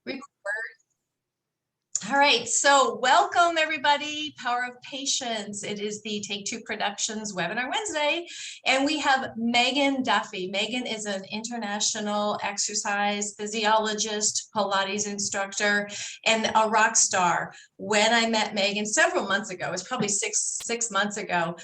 Record. All right, so welcome everybody, Power of Patience. It is the Take Two Productions Webinar Wednesday, and we have Megan Duffy. Megan is an international exercise physiologist, Pilates instructor, and a rock star. When I met Megan several months ago, it was probably six months ago,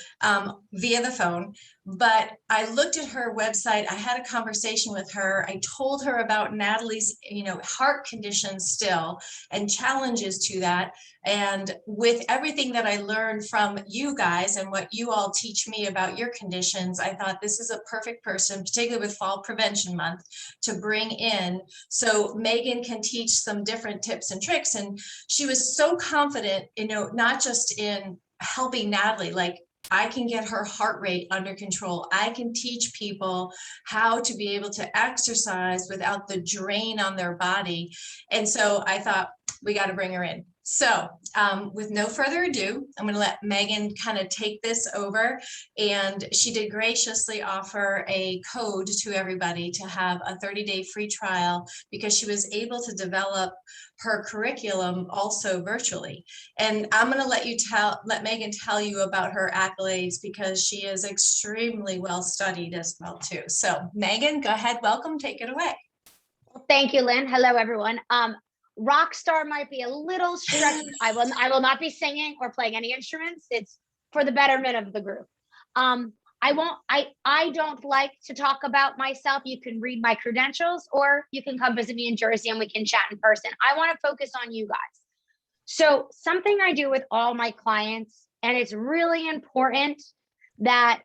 via the phone, but I looked at her website. I had a conversation with her. I told her about Natalie's, heart condition still and challenges to that. And with everything that I learned from you guys and what you all teach me about your conditions, I thought this is a perfect person, particularly with Fall Prevention Month, to bring in so Megan can teach some different tips and tricks. And she was so confident, not just in helping Natalie, like, I can get her heart rate under control. I can teach people how to be able to exercise without the drain on their body. And so I thought, we got to bring her in. So with no further ado, I'm going to let Megan kind of take this over. And she did graciously offer a code to everybody to have a 30-day free trial because she was able to develop her curriculum also virtually. And I'm going to let Megan tell you about her accolades because she is extremely well studied as well too. So Megan, go ahead, welcome, take it away. Thank you, Lynn. Hello, everyone. Rock star might be a little stretched. I will not be singing or playing any instruments. It's for the betterment of the group. I don't like to talk about myself. You can read my credentials or you can come visit me in Jersey and we can chat in person. I want to focus on you guys. So something I do with all my clients, and it's really important that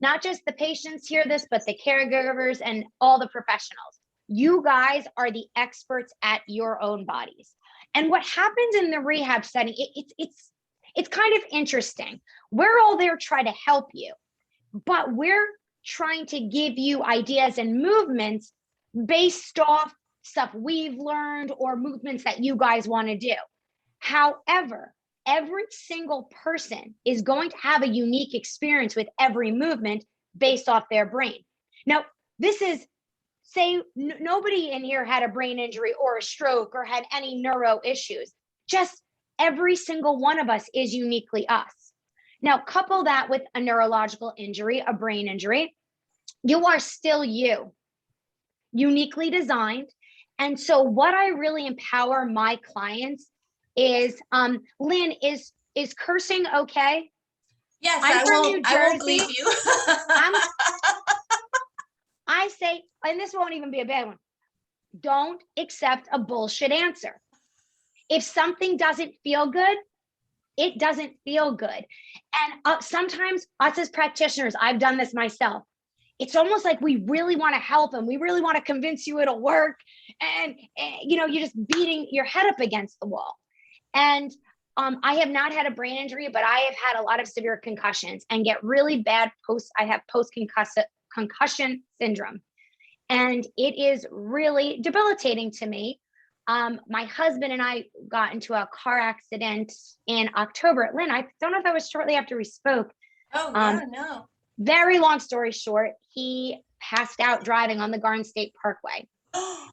not just the patients hear this, but the caregivers and all the professionals. You guys are the experts at your own bodies. And what happens in the rehab setting, it's kind of interesting. We're all there trying to help you, but we're trying to give you ideas and movements based off stuff we've learned or movements that you guys want to do. However, every single person is going to have a unique experience with every movement based off their brain. Now, this is, say nobody in here had a brain injury or a stroke or had any neuro issues. Just every single one of us is uniquely us. Now, couple that with a neurological injury, a brain injury, you are still you, uniquely designed. And so what I really empower my clients is, Lynn, is cursing okay? Yes, I won't leave you. I say, and this won't even be a bad one, don't accept a bullshit answer. If something doesn't feel good, it doesn't feel good. And sometimes us as practitioners, I've done this myself. It's almost like we really want to help and we really want to convince you it'll work. And you're just beating your head up against the wall. And I have not had a brain injury, but I have had a lot of severe concussions and get really bad post-concussion syndrome. And it is really debilitating to me. My husband and I got into a car accident in October. Lynn, I don't know if that was shortly after we spoke. Oh, yeah, no. Very long story short, he passed out driving on the Garden State Parkway.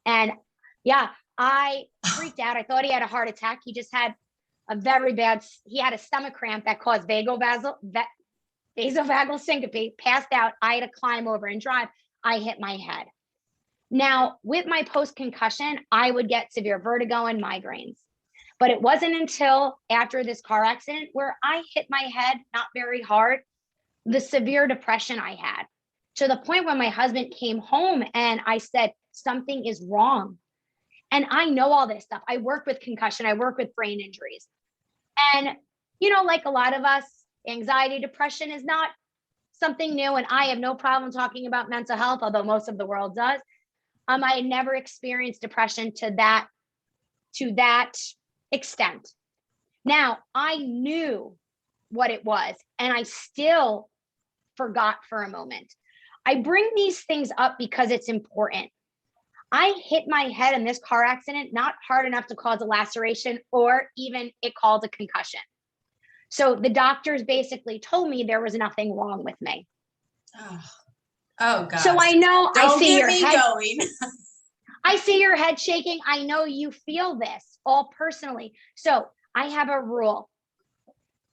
And yeah, I freaked out. I thought he had a heart attack. He just had he had a stomach cramp that caused vasovagal syncope, passed out. I had to climb over and drive. I hit my head. Now, with my post-concussion, I would get severe vertigo and migraines. But it wasn't until after this car accident where I hit my head, not very hard, the severe depression I had, to the point where my husband came home and I said, something is wrong. And I know all this stuff. I work with concussion. I work with brain injuries. And, like a lot of us, anxiety, depression is not something new. And I have no problem talking about mental health, although most of the world does. I had never experienced depression to that extent. Now, I knew what it was, and I still forgot for a moment. I bring these things up because it's important. I hit my head in this car accident, not hard enough to cause a laceration or even it called a concussion. So the doctors basically told me there was nothing wrong with me. Oh God. So I know, Don't I see get your me head going. I see your head shaking. I know you feel this all personally. So I have a rule.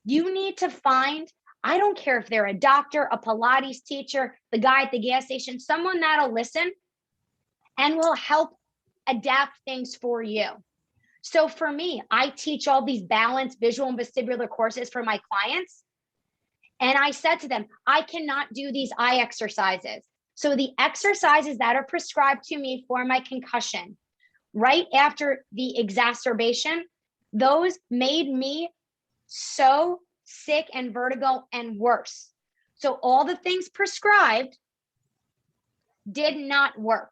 You need to find, I don't care if they're a doctor, a Pilates teacher, the guy at the gas station, someone that'll listen and will help adapt things for you. So for me, I teach all these balanced visual and vestibular courses for my clients. And I said to them, I cannot do these eye exercises. So the exercises that are prescribed to me for my concussion, right after the exacerbation, those made me so sick and vertigo and worse. So all the things prescribed did not work.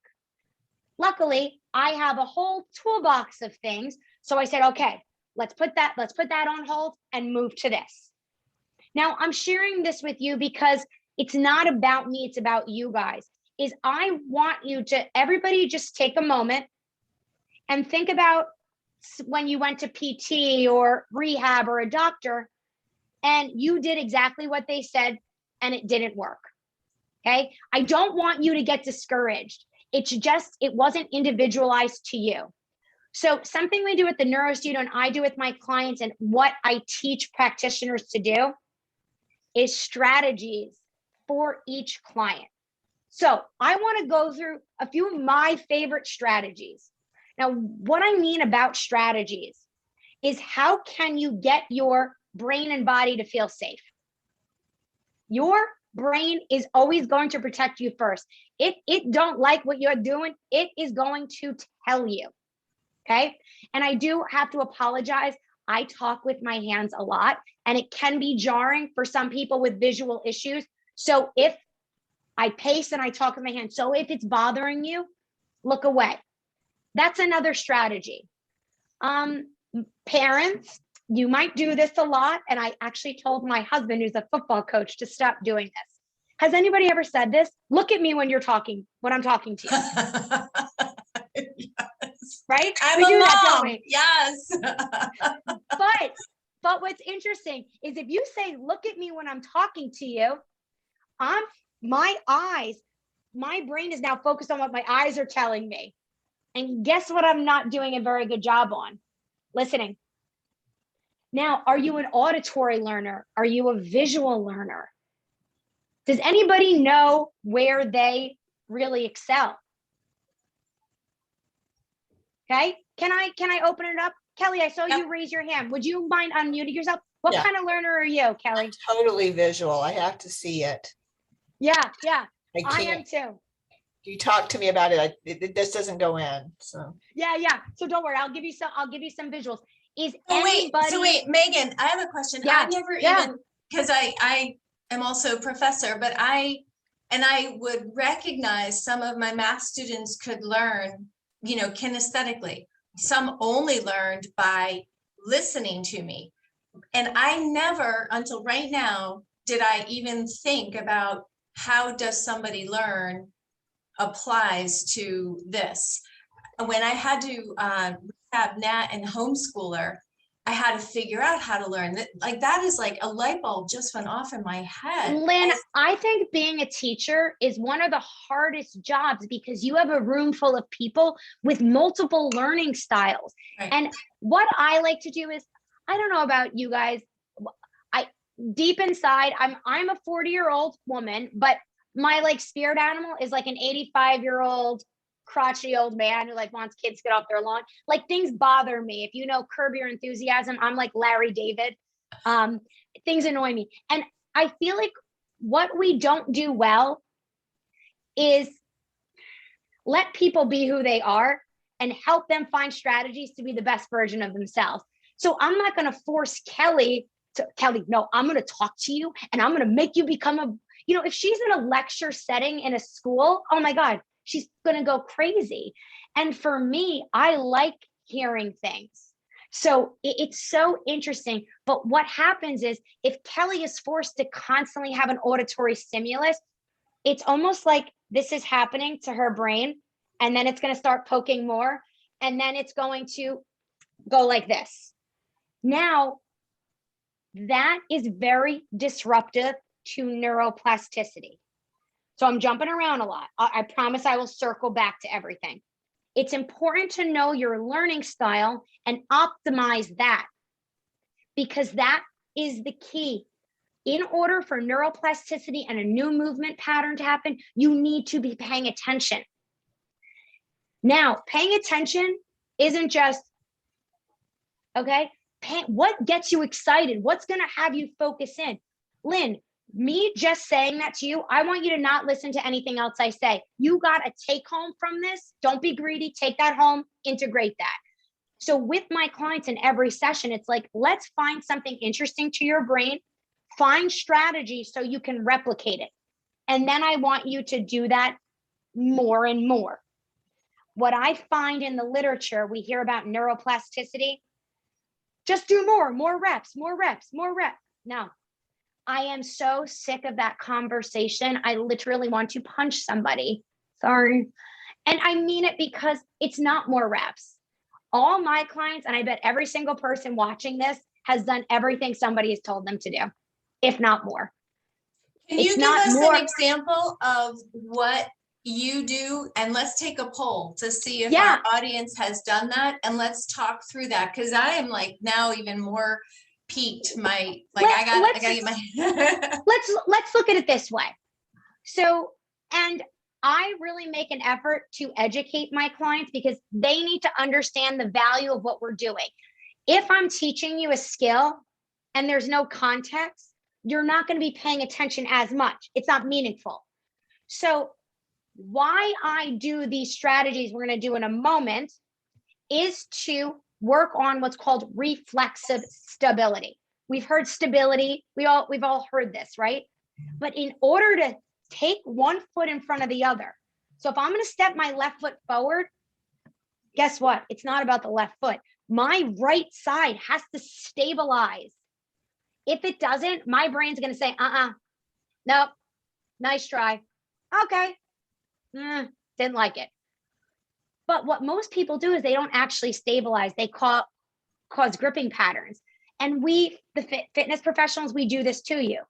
Luckily, I have a whole toolbox of things. So I said, okay, let's put that on hold and move to this. Now I'm sharing this with you because it's not about me, it's about you guys. Is I want you to, everybody just take a moment and think about when you went to PT or rehab or a doctor and you did exactly what they said and it didn't work. Okay. I don't want you to get discouraged. It's just, it wasn't individualized to you. So something we do at the NeuroStudio and I do with my clients and what I teach practitioners to do is strategies for each client. So I want to go through a few of my favorite strategies. Now, what I mean about strategies is how can you get your brain and body to feel safe? Your brain is always going to protect you first. If it don't like what you're doing, it is going to tell you, okay? And I do have to apologize. I talk with my hands a lot, and it can be jarring for some people with visual issues. So if I pace and I talk with my hands, so if it's bothering you, look away. That's another strategy. Parents, you might do this a lot, and I actually told my husband, who's a football coach, to stop doing this. Has anybody ever said this? Look at me when you're talking, when I'm talking to you. Yes. Right? I'm we a do mom. that, don't we? Yes. But what's interesting is if you say, look at me when I'm talking to you, my brain is now focused on what my eyes are telling me. And guess what I'm not doing a very good job on? Listening. Now, are you an auditory learner? Are you a visual learner? Does anybody know where they really excel? Okay, can I open it up? Kelly, I saw you raise your hand. Would you mind unmuting yourself? What kind of learner are you, Kelly? Totally visual. I have to see it. Yeah, I am too. You talk to me about it. It just doesn't go in. So yeah. So don't worry. I'll give you some visuals. So wait, Megan, I have a question. I never even, because I am also a professor, but I would recognize some of my math students could learn, kinesthetically. Some only learned by listening to me. And I never, until right now, did I even think about how does somebody learn applies to this. When I had to rehab Nat and homeschooler, I had to figure out how to learn that. Like that is like a light bulb just went off in my head. Lynn, I think being a teacher is one of the hardest jobs because you have a room full of people with multiple learning styles. Right. And what I like to do is, I don't know about you guys, deep inside, I'm a 40-year-old woman, but my like spirit animal is like an 85-year-old crotchety old man who like wants kids to get off their lawn. Like things bother me. If you know Curb Your Enthusiasm, I'm like Larry David. Things annoy me. And I feel like what we don't do well is let people be who they are and help them find strategies to be the best version of themselves. So I'm not going to force Kelly, no, I'm going to talk to you and I'm going to make you become if she's in a lecture setting in a school, oh my God, she's going to go crazy. And for me, I like hearing things. So it's so interesting. But what happens is if Kelly is forced to constantly have an auditory stimulus, it's almost like this is happening to her brain. And then it's going to start poking more. And then it's going to go like this. Now, that is very disruptive to neuroplasticity. So I'm jumping around a lot. I promise I will circle back to everything. It's important to know your learning style and optimize that, because that is the key. In order for neuroplasticity and a new movement pattern to happen, you need to be paying attention. Now, paying attention isn't just, okay, what gets you excited? What's going to have you focus in? Lynn, me just saying that to you, I want you to not listen to anything else I say. You got a take home from this. Don't be greedy. Take that home, integrate that. So with my clients in every session, it's like, let's find something interesting to your brain, find strategy so you can replicate it. And then I want you to do that more and more. What I find in the literature, we hear about neuroplasticity, just do more reps, more reps, more reps. No, I am so sick of that conversation. I literally want to punch somebody. Sorry. And I mean it, because it's not more reps. All my clients, and I bet every single person watching this, has done everything somebody has told them to do, if not more. Can you give us an example of what you do? And let's take a poll to see if our audience has done that. And let's talk through that, because I am like now even more peaked. I gotta get my let's look at it this way. So, and I really make an effort to educate my clients, because they need to understand the value of what we're doing. If I'm teaching you a skill and there's no context, you're not going to be paying attention as much. It's not meaningful. So why I do these strategies we're going to do in a moment is to work on what's called reflexive stability. We've heard stability. We've all heard this, right? But in order to take one foot in front of the other. So if I'm going to step my left foot forward, guess what? It's not about the left foot. My right side has to stabilize. If it doesn't, my brain's going to say, nope, nice try. Okay, didn't like it. But what most people do is they don't actually stabilize. They cause gripping patterns. And we, the fitness professionals, we do this to you.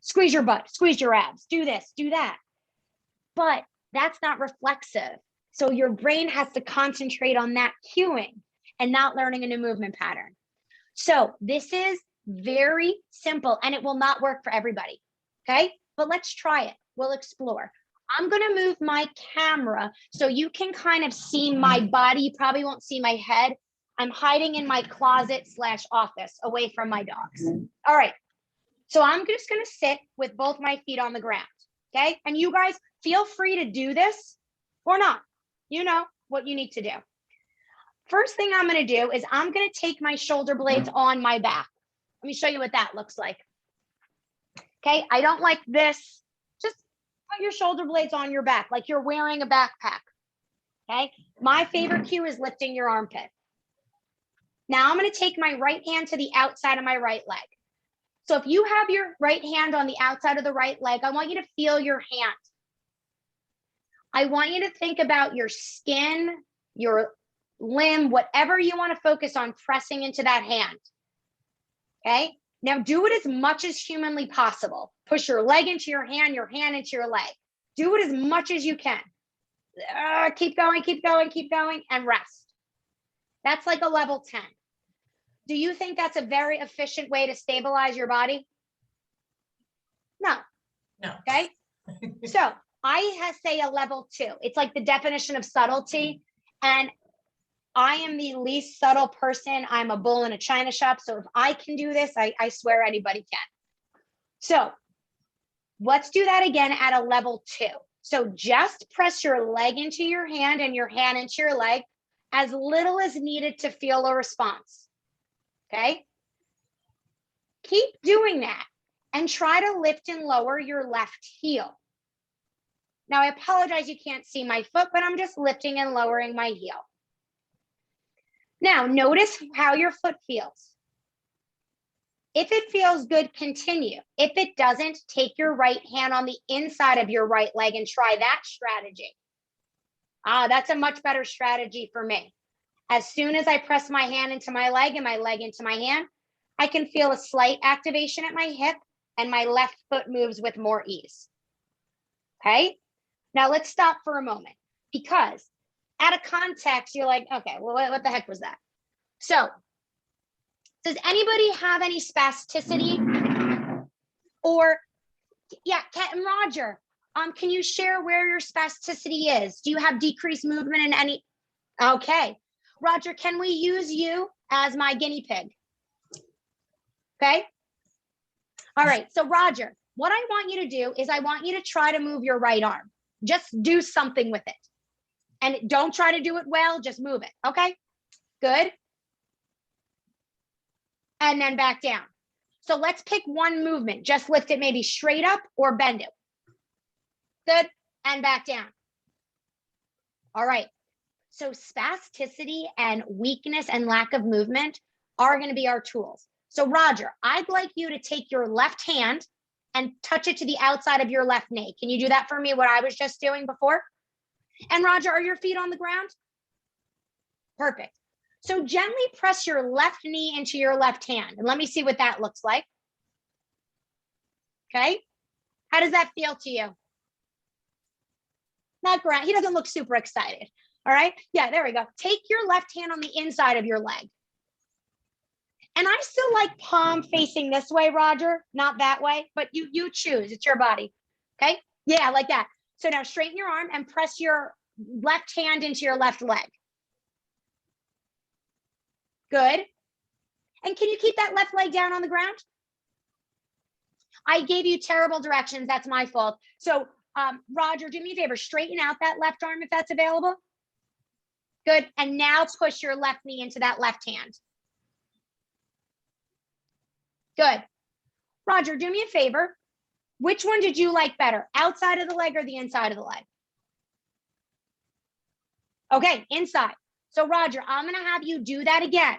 Squeeze your butt, squeeze your abs, do this, do that. But that's not reflexive. So your brain has to concentrate on that cueing and not learning a new movement pattern. So this is very simple, and it will not work for everybody, okay? But let's try it. We'll explore. I'm gonna move my camera so you can kind of see my body. You probably won't see my head. I'm hiding in my closet/office away from my dogs. All right. So I'm just going to sit with both my feet on the ground, okay? And you guys feel free to do this or not. You know what you need to do. First thing I'm going to do is I'm going to take my shoulder blades on my back. Let me show you what that looks like. Okay, I don't like this. Just put your shoulder blades on your back like you're wearing a backpack, okay? My favorite cue is lifting your armpit. Now I'm going to take my right hand to the outside of my right leg. So if you have your right hand on the outside of the right leg, I want you to feel your hand. I want you to think about your skin, your limb, whatever you want to focus on, pressing into that hand. Okay? Now do it as much as humanly possible. Push your leg into your hand into your leg. Do it as much as you can. Keep going, keep going, keep going, and rest. That's like a level 10. Do you think that's a very efficient way to stabilize your body? No. No. Okay. So I say a level 2. It's like the definition of subtlety. And I am the least subtle person. I'm a bull in a china shop. So if I can do this, I swear anybody can. So let's do that again at a level 2. So just press your leg into your hand and your hand into your leg, as little as needed to feel a response. Okay. Keep doing that and try to lift and lower your left heel. Now, I apologize you can't see my foot, but I'm just lifting and lowering my heel. Now, notice how your foot feels. If it feels good, continue. If it doesn't, take your right hand on the inside of your right leg and try that strategy. That's a much better strategy for me. As soon as I press my hand into my leg and my leg into my hand, I can feel a slight activation at my hip, and my left foot moves with more ease. Okay? Now let's stop for a moment, because out of context, you're like, okay, well, what the heck was that? So does anybody have any spasticity? Or, yeah, Kat and Roger, can you share where your spasticity is? Do you have decreased movement in any? Okay. Roger, can we use you as my guinea pig? Okay. All right. So Roger, what I want you to do is I want you to try to move your right arm. Just do something with it. And don't try to do it well, just move it. Okay. Good. And then back down. So let's pick one movement. Just lift it maybe straight up or bend it. Good. And back down. All right. So spasticity and weakness and lack of movement are going to be our tools. So Roger, I'd like you to take your left hand and touch it to the outside of your left knee. Can you do that for me, what I was just doing before? And Roger, are your feet on the ground? Perfect. So gently press your left knee into your left hand. And let me see what that looks like. Okay. How does that feel to you? Not great. He doesn't look super excited. All right. Yeah, there we go. Take your left hand on the inside of your leg. And I still like palm facing this way, Roger, not that way, but you choose. It's your body. Okay. Yeah, like that. So now straighten your arm and press your left hand into your left leg. Good. And can you keep that left leg down on the ground? I gave you terrible directions. That's my fault. So Roger, do me a favor, straighten out that left arm if that's available. Good. And now push your left knee into that left hand. Good. Roger, do me a favor. Which one did you like better? Outside of the leg or the inside of the leg? Okay, inside. So Roger, I'm going to have you do that again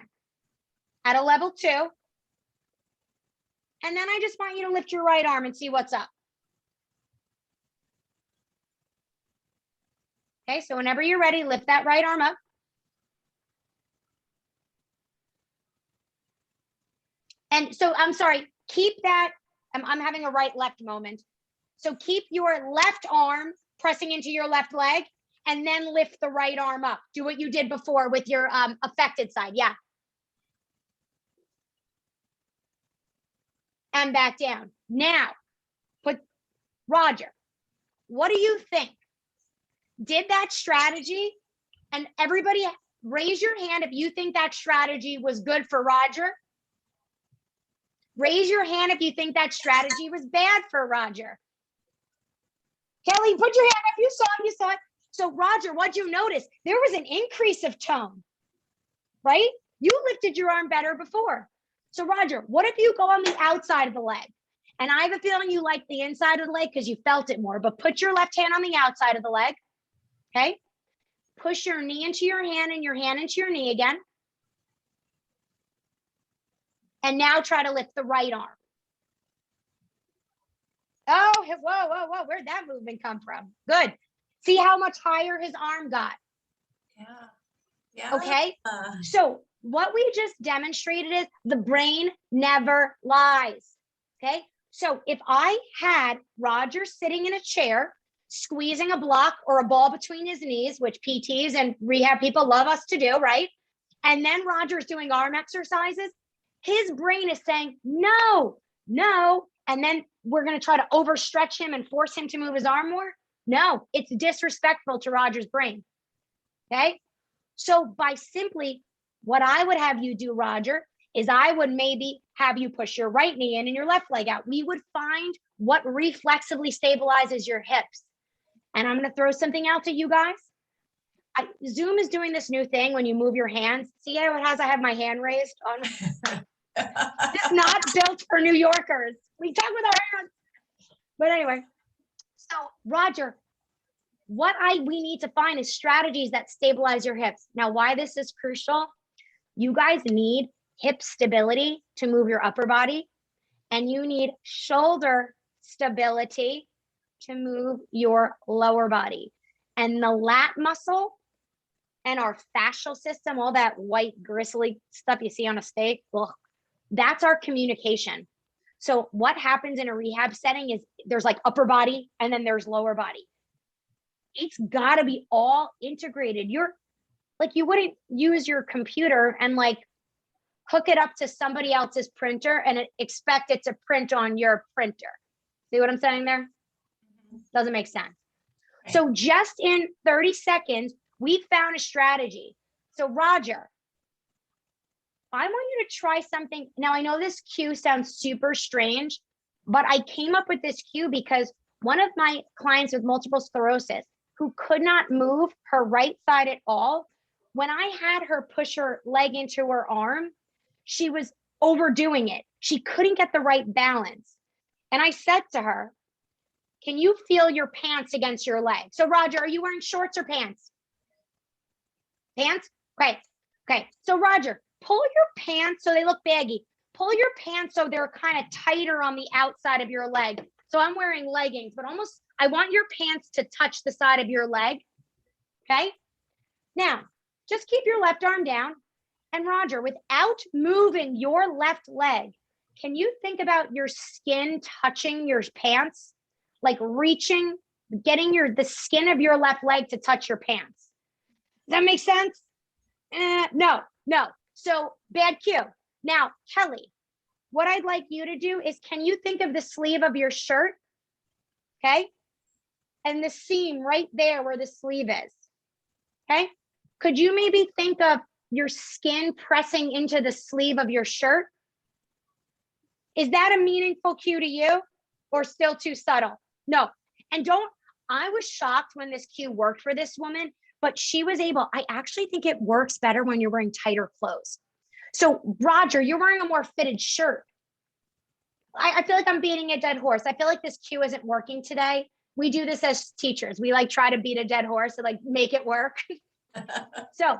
at a level 2. And then I just want you to lift your right arm and see what's up. Okay, so whenever you're ready, lift that right arm up. And so, I'm sorry, keep that, I'm having a right-left moment. So keep your left arm pressing into your left leg and then lift the right arm up. Do what you did before with your affected side, yeah. And back down. Now, Roger, what do you think? Did that strategy, and everybody raise your hand if you think that strategy was good for Roger. Raise your hand if you think that strategy was bad for Roger. Kelly, put your hand up. You saw it. So Roger, what'd you notice? There was an increase of tone, right? You lifted your arm better before. So Roger, what if you go on the outside of the leg? And I have a feeling you like the inside of the leg because you felt it more, but put your left hand on the outside of the leg, okay? Push your knee into your hand and your hand into your knee again. And now try to lift the right arm. Oh, whoa. Where'd that movement come from? Good. See how much higher his arm got? Yeah. Okay. So what we just demonstrated is the brain never lies. Okay. So if I had Roger sitting in a chair, squeezing a block or a ball between his knees, which PTs and rehab people love us to do, right? And then Roger's doing arm exercises, his brain is saying, no. And then we're going to try to overstretch him and force him to move his arm more. No, it's disrespectful to Roger's brain. Okay. So by simply what I would have you do, Roger, is I would maybe have you push your right knee in and your left leg out. We would find what reflexively stabilizes your hips. And I'm going to throw something out to you guys. Zoom is doing this new thing when you move your hands. See how it has, I have my hand raised on. It's not built for New Yorkers. We talk with our hands. But anyway, so Roger, what we need to find is strategies that stabilize your hips. Now, why this is crucial, you guys need hip stability to move your upper body, and you need shoulder stability to move your lower body. And the lat muscle and our fascial system, all that white gristly stuff you see on a steak, well, that's our communication. So what happens in a rehab setting is there's like upper body and then there's lower body. It's got to be all integrated. like you wouldn't use your computer and like hook it up to somebody else's printer and expect it to print on your printer. See what I'm saying there? Doesn't make sense. Right. So just in 30 seconds, we found a strategy. So Roger, I want you to try something. Now I know this cue sounds super strange, but I came up with this cue because one of my clients with multiple sclerosis who could not move her right side at all, when I had her push her leg into her arm, she was overdoing it. She couldn't get the right balance. And I said to her, can you feel your pants against your leg? So Roger, are you wearing shorts or pants? Pants? Okay. Okay. So Roger, pull your pants so they look baggy. Pull your pants so they're kind of tighter on the outside of your leg. So I'm wearing leggings, but almost, I want your pants to touch the side of your leg. Okay. Now, just keep your left arm down. And Roger, without moving your left leg, can you think about your skin touching your pants? Like reaching, getting the skin of your left leg to touch your pants. Does that make sense? No. So bad cue. Now, Kelly, what I'd like you to do is, can you think of the sleeve of your shirt? Okay. And the seam right there where the sleeve is. Okay. Could you maybe think of your skin pressing into the sleeve of your shirt? Is that a meaningful cue to you or still too subtle? No. And I was shocked when this cue worked for this woman, but she was able, I actually think it works better when you're wearing tighter clothes. So Roger, you're wearing a more fitted shirt. I feel like I'm beating a dead horse. I feel like this cue isn't working today. We do this as teachers. We like try to beat a dead horse and like make it work. So,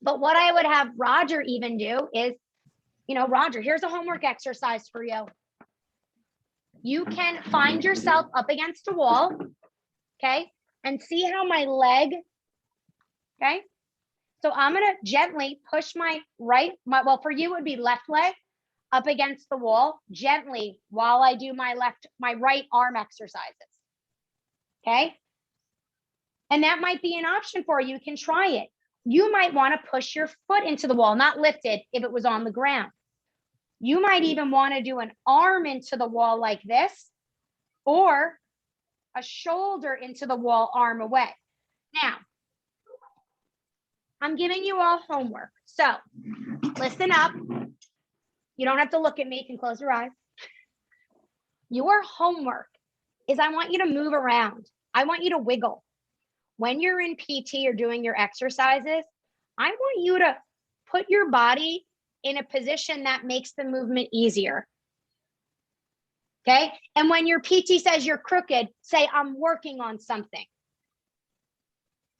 but what I would have Roger even do is, Roger, here's a homework exercise for you. You can find yourself up against a wall, okay? And see how my leg, okay? So I'm gonna gently push my well, for you it would be left leg up against the wall gently while I do my right arm exercises, okay? And that might be an option for you. You can try it. You might wanna push your foot into the wall, not lift it if it was on the ground. You might even wanna do an arm into the wall like this, or a shoulder into the wall, arm away. Now, I'm giving you all homework. So listen up. You don't have to look at me, you can close your eyes. Your homework is I want you to move around. I want you to wiggle. When you're in PT or doing your exercises, I want you to put your body in a position that makes the movement easier. Okay. And when your PT says you're crooked, say, I'm working on something.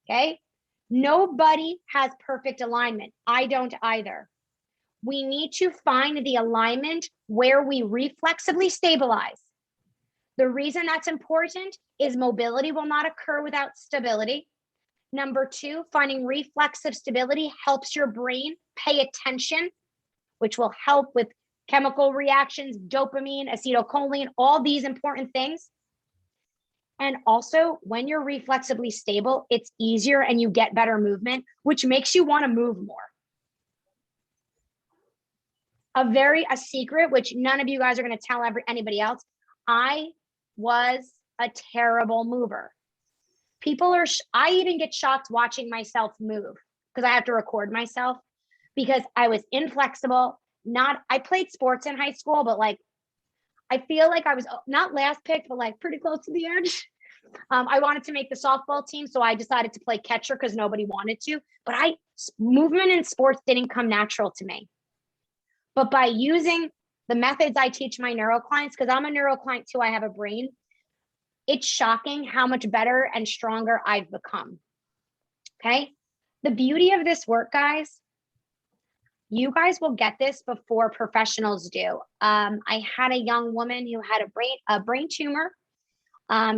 Okay. Nobody has perfect alignment. I don't either. We need to find the alignment where we reflexively stabilize. The reason that's important is mobility will not occur without stability. Number two, finding reflexive stability helps your brain pay attention, which will help with chemical reactions, dopamine, acetylcholine, all these important things. And also, when you're reflexively stable, it's easier and you get better movement, which makes you want to move more. A secret, which none of you guys are going to tell anybody else, I was a terrible mover. I even get shocked watching myself move because I have to record myself because I was inflexible. I played sports in high school, but like, I feel like I was not last picked, but like pretty close to the edge. I wanted to make the softball team, so I decided to play catcher because nobody wanted to, but movement in sports didn't come natural to me. But by using the methods I teach my neuro clients, because I'm a neuro client too, I have a brain, it's shocking how much better and stronger I've become, okay? The beauty of this work, guys, you guys will get this before professionals do. I had a young woman who had a brain tumor.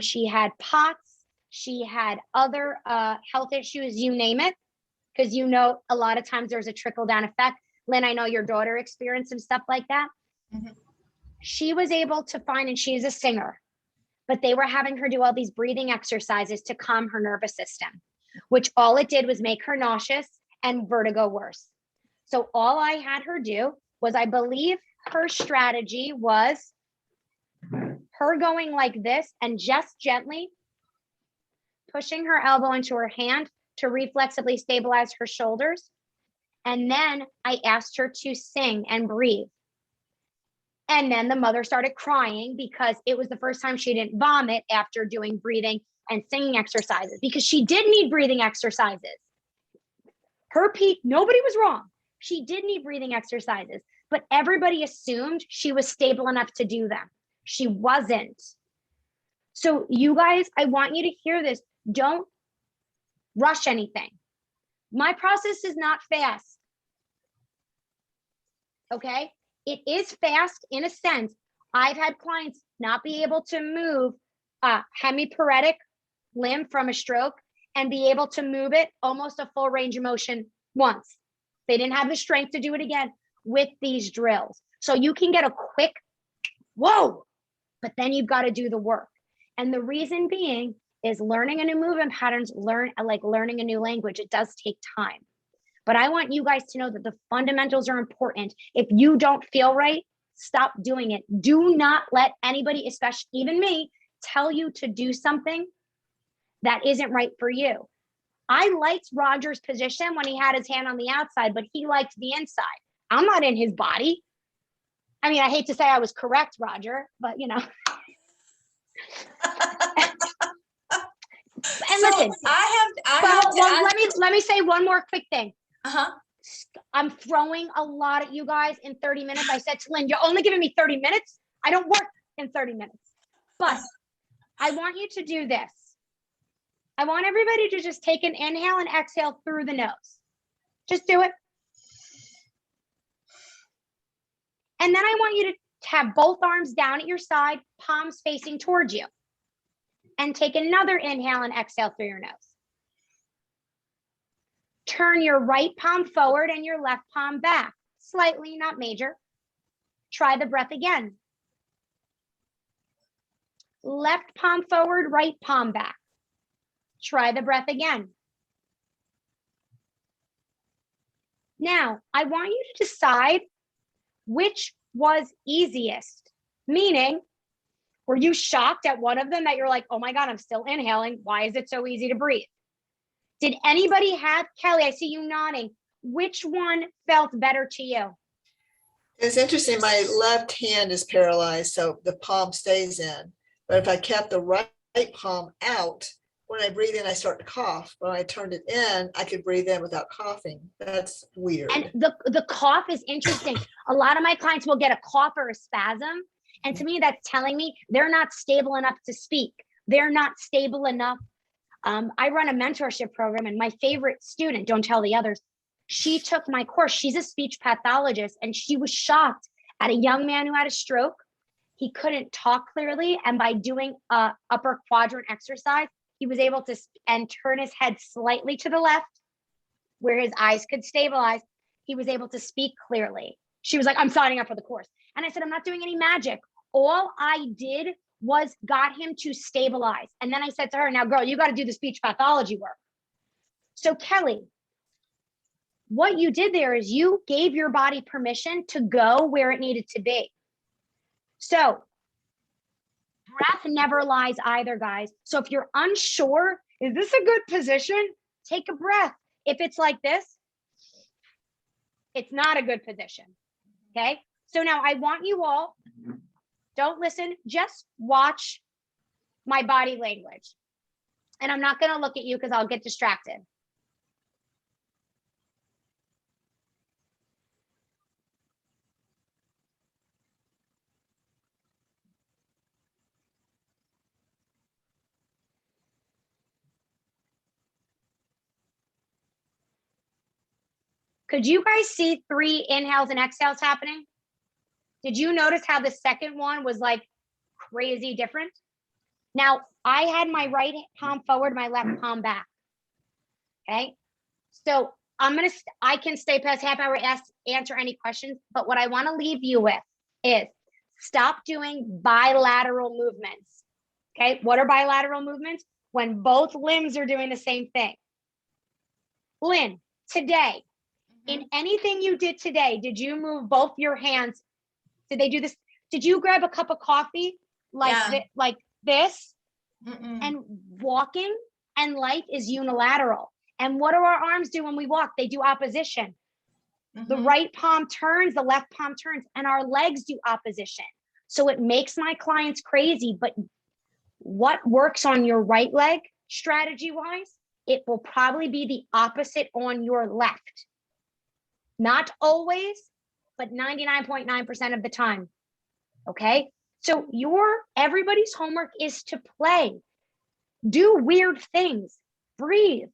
She had POTS. She had other health issues, you name it, because a lot of times there's a trickle-down effect. Lynn, I know your daughter experienced some stuff like that. Mm-hmm. She was able to find, and she's a singer, but they were having her do all these breathing exercises to calm her nervous system. which all it did was make her nauseous and vertigo worse. So all I had her do was, I believe her strategy was her going like this and just gently pushing her elbow into her hand to reflexively stabilize her shoulders. And then I asked her to sing and breathe. And then the mother started crying because it was the first time she didn't vomit after doing breathing and singing exercises, because she did need breathing exercises. Her peak, nobody was wrong. She did need breathing exercises, but everybody assumed she was stable enough to do them. She wasn't. So you guys, I want you to hear this. Don't rush anything. My process is not fast. Okay? It is fast in a sense. I've had clients not be able to move a hemiparetic limb from a stroke and be able to move it almost a full range of motion once. They didn't have the strength to do it again with these drills. So you can get a quick, whoa, but then you've got to do the work. And the reason being is learning a new movement patterns, like learning a new language. It does take time. But I want you guys to know that the fundamentals are important. If you don't feel right, stop doing it. Do not let anybody, especially even me, tell you to do something that isn't right for you. I liked Roger's position when he had his hand on the outside, but he liked the inside. I'm not in his body. I mean, I hate to say I was correct, Roger, but you know. And So listen, let me say one more quick thing. I'm throwing a lot at you guys in 30 minutes. I said to Lynn, you're only giving me 30 minutes. I don't work in 30 minutes. But I want you to do this. I want everybody to just take an inhale and exhale through the nose. Just do it. And then I want you to have both arms down at your side, palms facing towards you. And take another inhale and exhale through your nose. Turn your right palm forward and your left palm back, slightly, not major. Try the breath again. Left palm forward, right palm back. Try the breath again. Now, I want you to decide which was easiest, meaning, were you shocked at one of them that you're like, oh my God, I'm still inhaling. Why is it so easy to breathe? Did anybody have, Kelly, I see you nodding. Which one felt better to you? It's interesting. My left hand is paralyzed, so the palm stays in. But if I kept the right palm out, when I breathe in, I start to cough. When I turned it in, I could breathe in without coughing. That's weird. And the cough is interesting. A lot of my clients will get a cough or a spasm. And to me, that's telling me they're not stable enough to speak. They're not stable enough. I run a mentorship program, and my favorite student, don't tell the others, she took my course. She's a speech pathologist, and she was shocked at a young man who had a stroke. He couldn't talk clearly. And by doing a upper quadrant exercise, he was able to turn his head slightly to the left where his eyes could stabilize. He was able to speak clearly. She was like, I'm signing up for the course. And I said, I'm not doing any magic. All I did was got him to stabilize. And then I said to her, now girl, you got to do the speech pathology work. So Kelly, what you did there is you gave your body permission to go where it needed to be. So breath never lies either, guys. So if you're unsure, is this a good position? Take a breath. If it's like this, it's not a good position. Okay. So now I want you all, don't listen, just watch my body language. And I'm not going to look at you because I'll get distracted. Could you guys see 3 inhales and exhales happening? Did you notice how the second one was like crazy different? Now, I had my right palm forward, my left palm back. Okay. So I can stay past half hour, answer any questions, but what I want to leave you with is stop doing bilateral movements. Okay. What are bilateral movements? When both limbs are doing the same thing. Lynn, today, in anything you did today, did you move both your hands? Did they do this? Did you grab a cup of coffee like like this? And walking and life is unilateral. And what do our arms do when we walk? They do opposition. The right palm turns, the left palm turns, and our legs do opposition. So it makes my clients crazy, but what works on your right leg strategy wise, it will probably be the opposite on your left. Not always, but 99.9% of the time. Okay. So everybody's homework is to play, do weird things, breathe,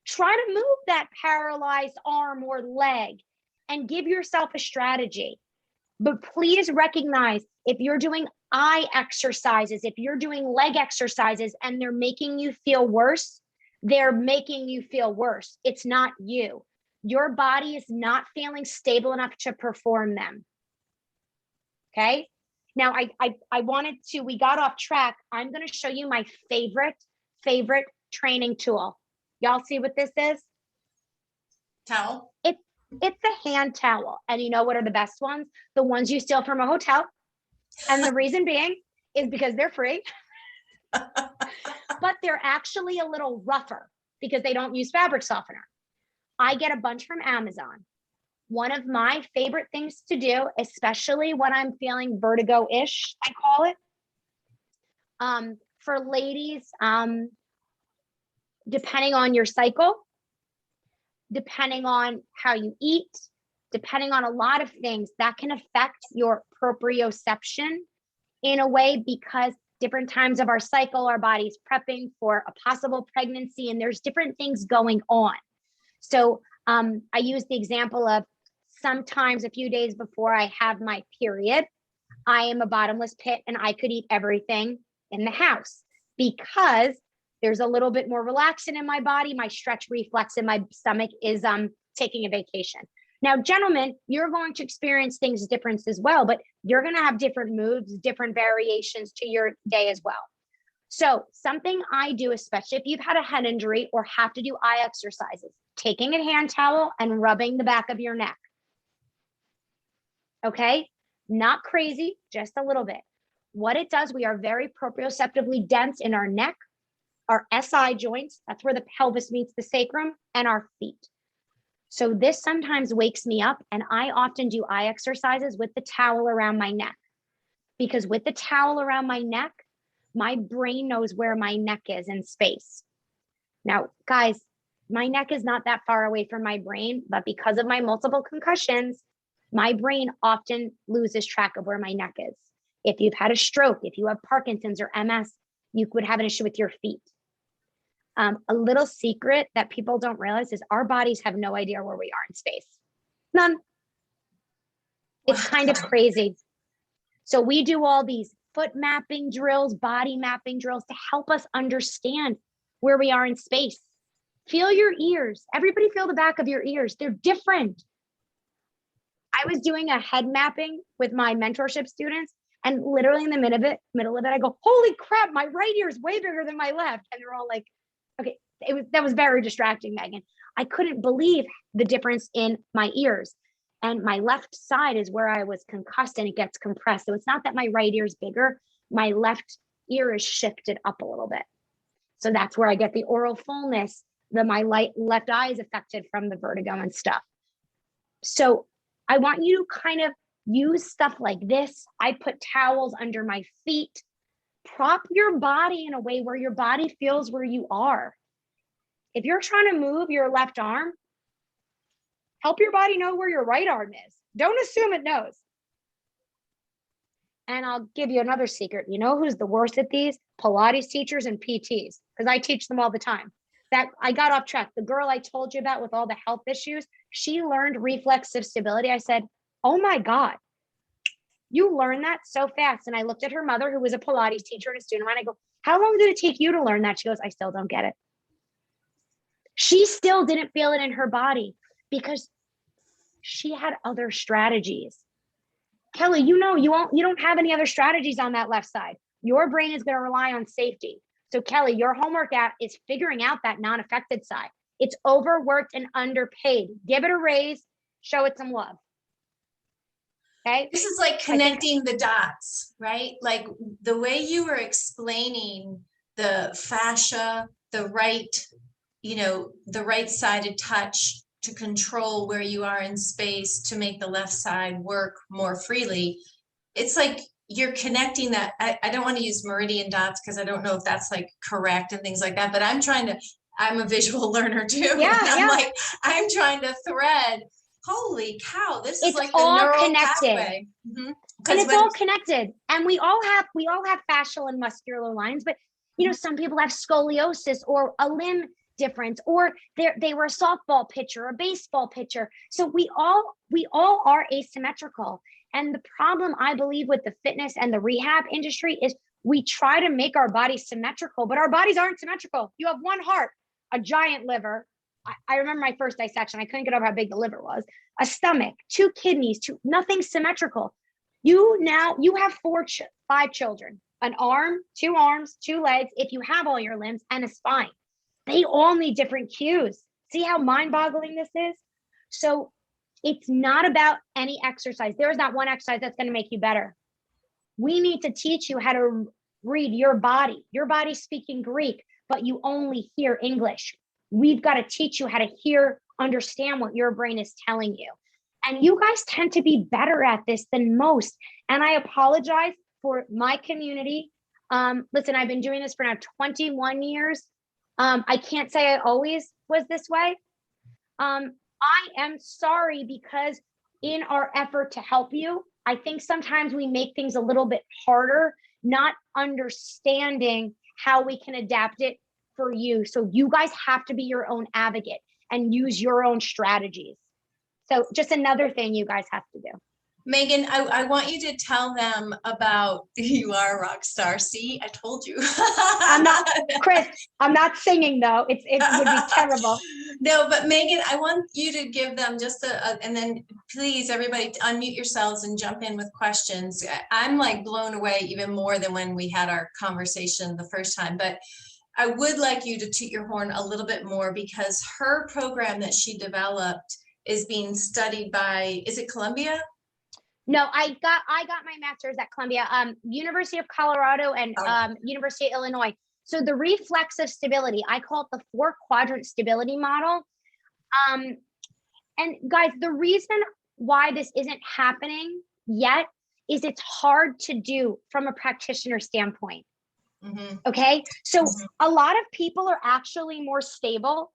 try to move that paralyzed arm or leg and give yourself a strategy. But please recognize if you're doing eye exercises, if you're doing leg exercises and they're making you feel worse, they're making you feel worse. It's not you. Your body is not feeling stable enough to perform them. Okay. Now we got off track. I'm going to show you my favorite training tool. Y'all see what this is? Towel. It's a hand towel. And you know what are the best ones? The ones you steal from a hotel. And the reason being is because they're free, but they're actually a little rougher because they don't use fabric softener. I get a bunch from Amazon. One of my favorite things to do, especially when I'm feeling vertigo-ish, I call it, for ladies, depending on your cycle, depending on how you eat, depending on a lot of things that can affect your proprioception in a way, because different times of our cycle, our body's prepping for a possible pregnancy and there's different things going on. So I use the example of sometimes a few days before I have my period, I am a bottomless pit and I could eat everything in the house because there's a little bit more relaxant in my body. My stretch reflex in my stomach is taking a vacation. Now, gentlemen, you're going to experience things different as well, but you're going to have different moods, different variations to your day as well. So something I do, especially if you've had a head injury or have to do eye exercises, taking a hand towel and rubbing the back of your neck. Okay, not crazy, just a little bit. What it does, we are very proprioceptively dense in our neck, our SI joints, that's where the pelvis meets the sacrum, and our feet. So this sometimes wakes me up, and I often do eye exercises with the towel around my neck, because with the towel around my neck, my brain knows where my neck is in space. Now, guys, my neck is not that far away from my brain, but because of my multiple concussions, my brain often loses track of where my neck is. If you've had a stroke, if you have Parkinson's or MS, you would have an issue with your feet. A little secret that people don't realize is our bodies have no idea where we are in space. None. It's kind of crazy. So we do all these foot mapping drills, body mapping drills to help us understand where we are in space. Feel your ears. Everybody feel the back of your ears. They're different. I was doing a head mapping with my mentorship students, and literally in the middle of it, I go, holy crap, my right ear is way bigger than my left. And they're all like, okay, that was very distracting, Megan. I couldn't believe the difference in my ears. And my left side is where I was concussed and it gets compressed. So it's not that my right ear is bigger, my left ear is shifted up a little bit. So that's where I get the oral fullness, my left eye is affected from the vertigo and stuff. So I want you to kind of use stuff like this. I put towels under my feet. Prop your body in a way where your body feels where you are. If you're trying to move your left arm, help your body know where your right arm is. Don't assume it knows. And I'll give you another secret. You know who's the worst at these? Pilates teachers and PTs, because I teach them all the time. That I got off track. The girl I told you about with all the health issues, she learned Reflex of Stability. I said, oh my God, you learned that so fast. And I looked at her mother, who was a Pilates teacher and a student of mine. I go, how long did it take you to learn that? She goes, I still don't get it. She still didn't feel it in her body because she had other strategies. Kelly, you know, you don't have any other strategies on that left side. Your brain is going to rely on safety. So Kelly, your homework is figuring out that non-affected side. It's overworked and underpaid. Give it a raise, show it some love. Okay. This is like connecting the dots, right? Like the way you were explaining the fascia, the right, the right-sided touch to control where you are in space to make the left side work more freely. It's like you're connecting that. I don't want to use meridian dots because I don't know if that's like correct and things like that, but I'm a visual learner too. Yeah, and I'm trying to thread. Holy cow, this is it's like the all neural connected. pathway. And it's all connected. And we all have fascial and muscular lines, but some people have scoliosis or a limb difference, or they were a softball pitcher, a baseball pitcher. So we all are asymmetrical. And the problem, I believe, with the fitness and the rehab industry is we try to make our bodies symmetrical, but our bodies aren't symmetrical. You have one heart, a giant liver. I remember my first dissection. I couldn't get over how big the liver was. A stomach, 2 kidneys, nothing symmetrical. You have 5 children, an arm, 2 arms, 2 legs, if you have all your limbs, and a spine. They all need different cues. See how mind-boggling this is? So it's not about any exercise. There is not one exercise that's going to make you better. We need to teach you how to read your body. Your body's speaking Greek, but you only hear English. We've got to teach you how to understand what your brain is telling you. And you guys tend to be better at this than most. And I apologize for my community. Listen, I've been doing this for now 21 years. I can't say I always was this way. I am sorry, because in our effort to help you, I think sometimes we make things a little bit harder, not understanding how we can adapt it for you. So you guys have to be your own advocate and use your own strategies. So just another thing you guys have to do. Megan, I want you to tell them about You Are a Rock Star. See, I told you. I'm not, Chris, I'm not singing though. It would be terrible. No, but Megan, I want you to give them just and then please, everybody, unmute yourselves and jump in with questions. I'm like blown away even more than when we had our conversation the first time, but I would like you to toot your horn a little bit more, because her program that she developed is being studied by, is it Columbia? No, I got my master's at Columbia, University of Colorado and University of Illinois. So the Reflex of Stability, I call it the 4-quadrant stability model. And guys, the reason why this isn't happening yet is it's hard to do from a practitioner standpoint. Mm-hmm. Okay, so a lot of people are actually more stable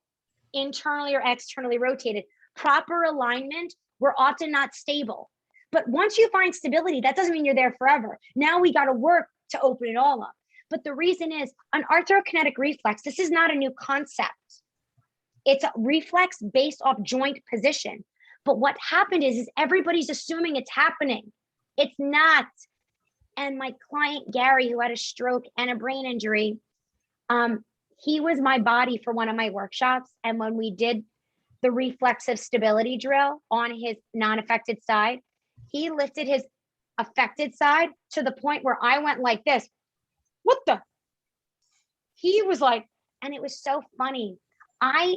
internally or externally rotated. Proper alignment, we're often not stable. But once you find stability, that doesn't mean you're there forever. Now we got to work to open it all up. But the reason is an arthrokinetic reflex, this is not a new concept. It's a reflex based off joint position. But what happened is everybody's assuming it's happening. It's not. And my client, Gary, who had a stroke and a brain injury, he was my body for one of my workshops. And when we did the reflexive stability drill on his non-affected side, he lifted his affected side to the point where I went like this. What the? He was like, and it was so funny. I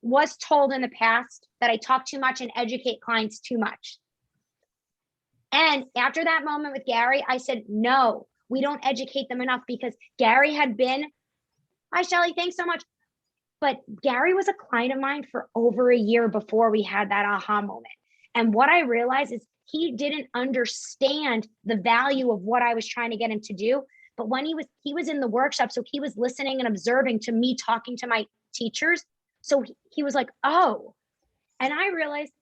was told in the past that I talk too much and educate clients too much. And after that moment with Gary, I said, no, we don't educate them enough, because Gary had been, hi, Shelly, thanks so much. But Gary was a client of mine for over a year before we had that aha moment. And what I realized is he didn't understand the value of what I was trying to get him to do. But when he was in the workshop, so he was listening and observing to me talking to my teachers. So he was like, oh, and I realized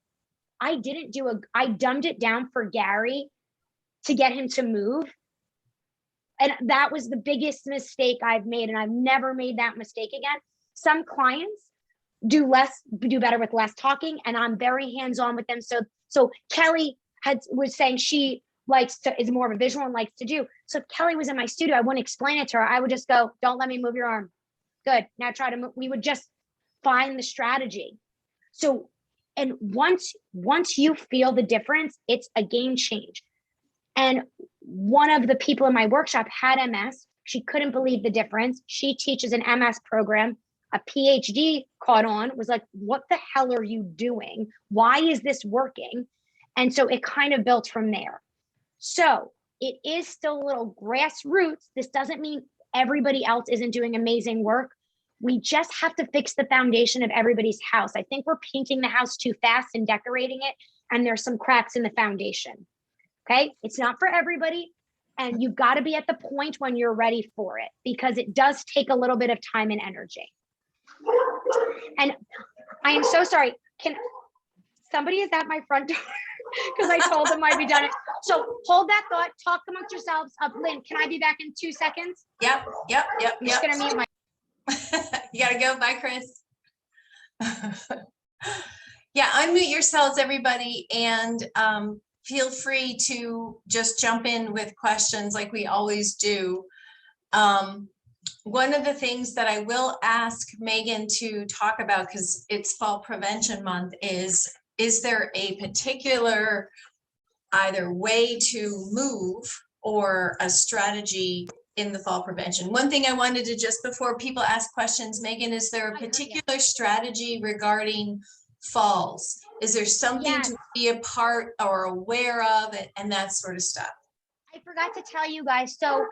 I dumbed it down for Gary to get him to move. And that was the biggest mistake I've made. And I've never made that mistake again. Some clients do better with less talking, and I'm very hands-on with them. So Kelly was saying she is more of a visual and likes to do. So if Kelly was in my studio, I wouldn't explain it to her. I would just go, don't let me move your arm. Good. Now try to move. We would just find the strategy. So, and once you feel the difference, it's a game change. And one of the people in my workshop had MS. She couldn't believe the difference. She teaches an MS program. a PhD caught on, was like, what the hell are you doing? Why is this working? And so it kind of built from there. So it is still a little grassroots. This doesn't mean everybody else isn't doing amazing work. We just have to fix the foundation of everybody's house. I think we're painting the house too fast and decorating it, and there's some cracks in the foundation. Okay, it's not for everybody, and you've got to be at the point when you're ready for it, because it does take a little bit of time and energy. And I am so sorry. Can somebody is at my front door? Because I told them I'd be done it. So hold that thought. Talk amongst yourselves. Lynn, can I be back in 2 seconds? Yep. I'm just gonna mute my. You gotta go. Bye, Chris. Yeah, unmute yourselves, everybody, and feel free to just jump in with questions like we always do. One of the things that I will ask Megan to talk about, because it's Fall Prevention Month, is there a particular either way to move or a strategy in the fall prevention? One thing I wanted to, just before people ask questions, Megan, is there a particular strategy regarding falls? Is there something to be a part or aware of, and that sort of stuff? I forgot to tell you guys. So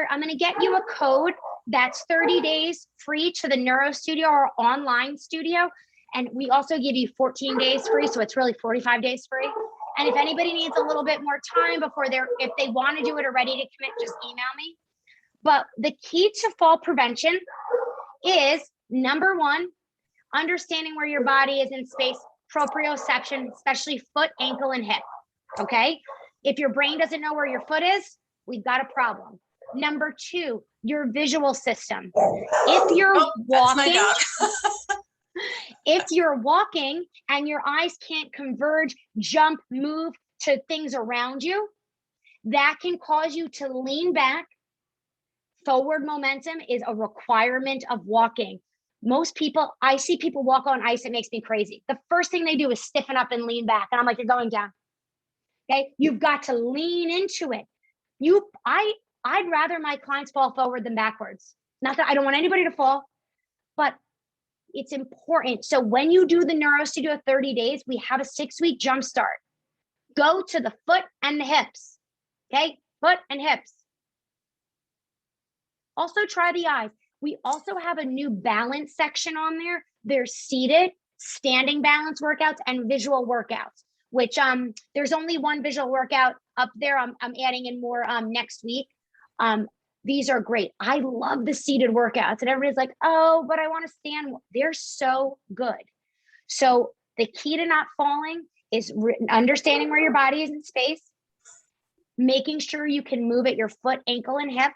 I'm going to get you a code that's 30 days free to the Neuro Studio, or online studio. And we also give you 14 days free. So it's really 45 days free. And if anybody needs a little bit more time before if they want to do it or ready to commit, just email me. But the key to fall prevention is, number one, understanding where your body is in space, proprioception, especially foot, ankle, and hip. Okay. If your brain doesn't know where your foot is, we've got a problem. Number two, your visual system. If you're walking, if you're walking and your eyes can't converge, jump, move to things around you, that can cause you to lean back. Forward momentum is a requirement of walking. Most people, I see people walk on ice, it makes me crazy. The first thing they do is stiffen up and lean back. And I'm like, you're going down. Okay, you've got to lean into it. I'd rather my clients fall forward than backwards. Not that I don't want anybody to fall, but it's important. So when you do the Neuro Studio 30 days, we have a 6-week jump start. Go to the foot and the hips. Okay, foot and hips. Also try the eyes. We also have a new balance section on there. There's seated, standing balance workouts, and visual workouts, which there's only one visual workout up there. I'm adding in more next week. These are great. I love the seated workouts, and everybody's like, oh, but I want to stand. They're so good. So the key to not falling is understanding where your body is in space, making sure you can move at your foot, ankle, and hip,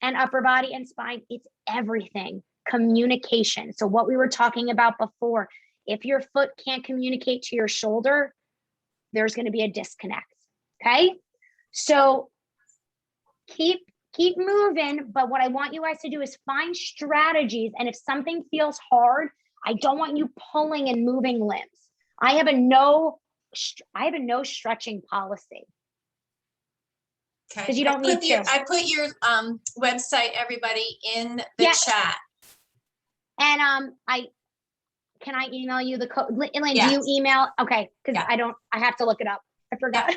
and upper body and spine. It's everything. Communication. So what we were talking about before, if your foot can't communicate to your shoulder, there's going to be a disconnect. Okay. So keep moving. But what I want you guys to do is find strategies. And if something feels hard, I don't want you pulling and moving limbs. I have a no stretching policy. Okay. Because you don't need to. I put your website, everybody, in the chat. And can I email you the code? Lynn, yes. Do you email? Okay, because I have to look it up. I forgot.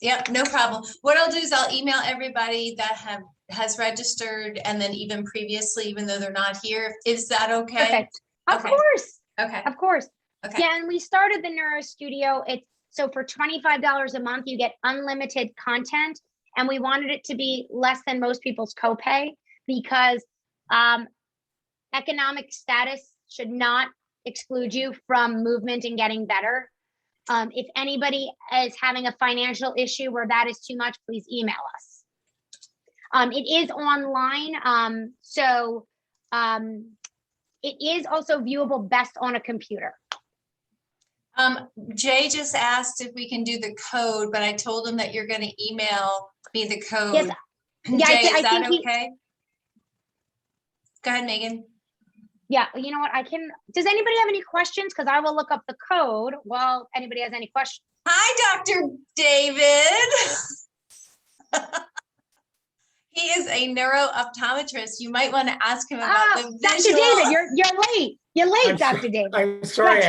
Yep, no problem. What I'll do is I'll email everybody that has registered, and then even previously, even though they're not here. Is that okay? Perfect. Of course. Okay. Of course. Okay. Yeah, and we started the Neuro Studio. So for $25 a month, you get unlimited content. And we wanted it to be less than most people's copay, because economic status should not exclude you from movement and getting better. If anybody is having a financial issue where that is too much, please email us. It is online, so it is also viewable best on a computer. Jay just asked if we can do the code, but I told him that you're going to email me the code. Yes. Yeah, Jay, is that okay? Go ahead, Megan. Yeah, you know what? Does anybody have any questions? Because I will look up the code while anybody has any questions. Hi, Dr. David. is a neuro optometrist. You might want to ask him about Ah, the Dr. visual. David, you're late. You're late, Dr. David. I'm sorry.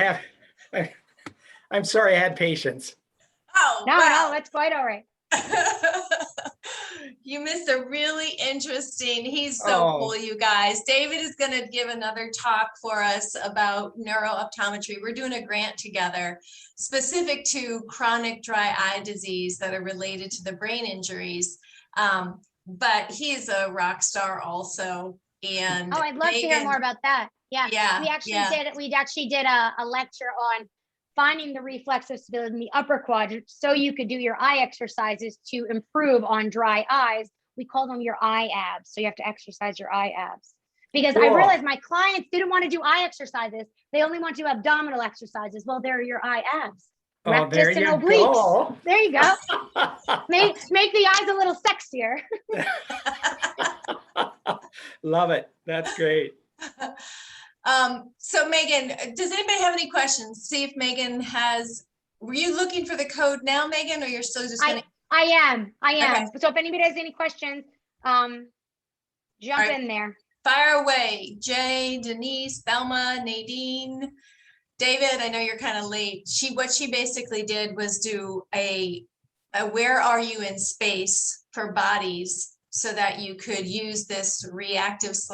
I'm sorry I had patience. Oh, No, wow. that's quite all right. You missed a really interesting, he's so cool, you guys. David is going to give another talk for us about neuro optometry. We're doing a grant together specific to chronic dry eye disease that are related to the brain injuries. But he is a rock star also. And Oh, I'd love to hear more about that. Yeah. Yeah. We actually did a lecture on finding the reflex of stability in the upper quadrant so you could do your eye exercises to improve on dry eyes. We call them your eye abs. So you have to exercise your eye abs. Because I realized my clients didn't want to do eye exercises. They only want to do abdominal exercises. Well, they're your eye abs. Oh, there Rectus and you obliques. go. There you go. Make the eyes a little sexier. Love it. That's great. So Megan, does anybody have any questions? See if Megan were you looking for the code now, Megan, or you're still just gonna? I am. Okay. So if anybody has any questions, jump in there. Fire away. Jay, Denise, Thelma, Nadine, David, I know you're kind of late. What she basically did was do a where are you in space for bodies so that you could use this reactive /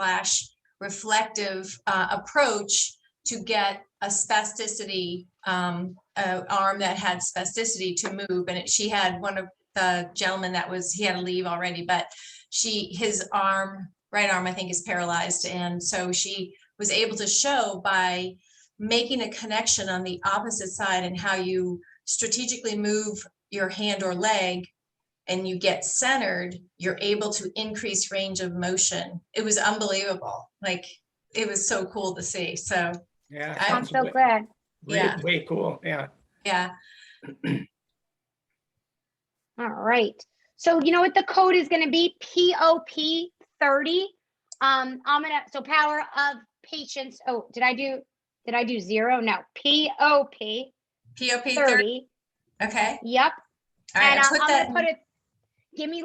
reflective approach to get a spasticity, arm that had spasticity to move. And she had one of the gentlemen he had to leave already, but his right arm, I think, is paralyzed. And so she was able to show by making a connection on the opposite side and how you strategically move your hand or leg and you get centered, you're able to increase range of motion. It was unbelievable. Like, it was so cool to see. So yeah, I'm so glad. Way cool. Yeah. Yeah. All right. So you know what the code is going to be? PofP 30. So power of patience. Oh, did I do 0? No. PofP 30. Okay. Yep. All right, And I'm gonna put it. Give me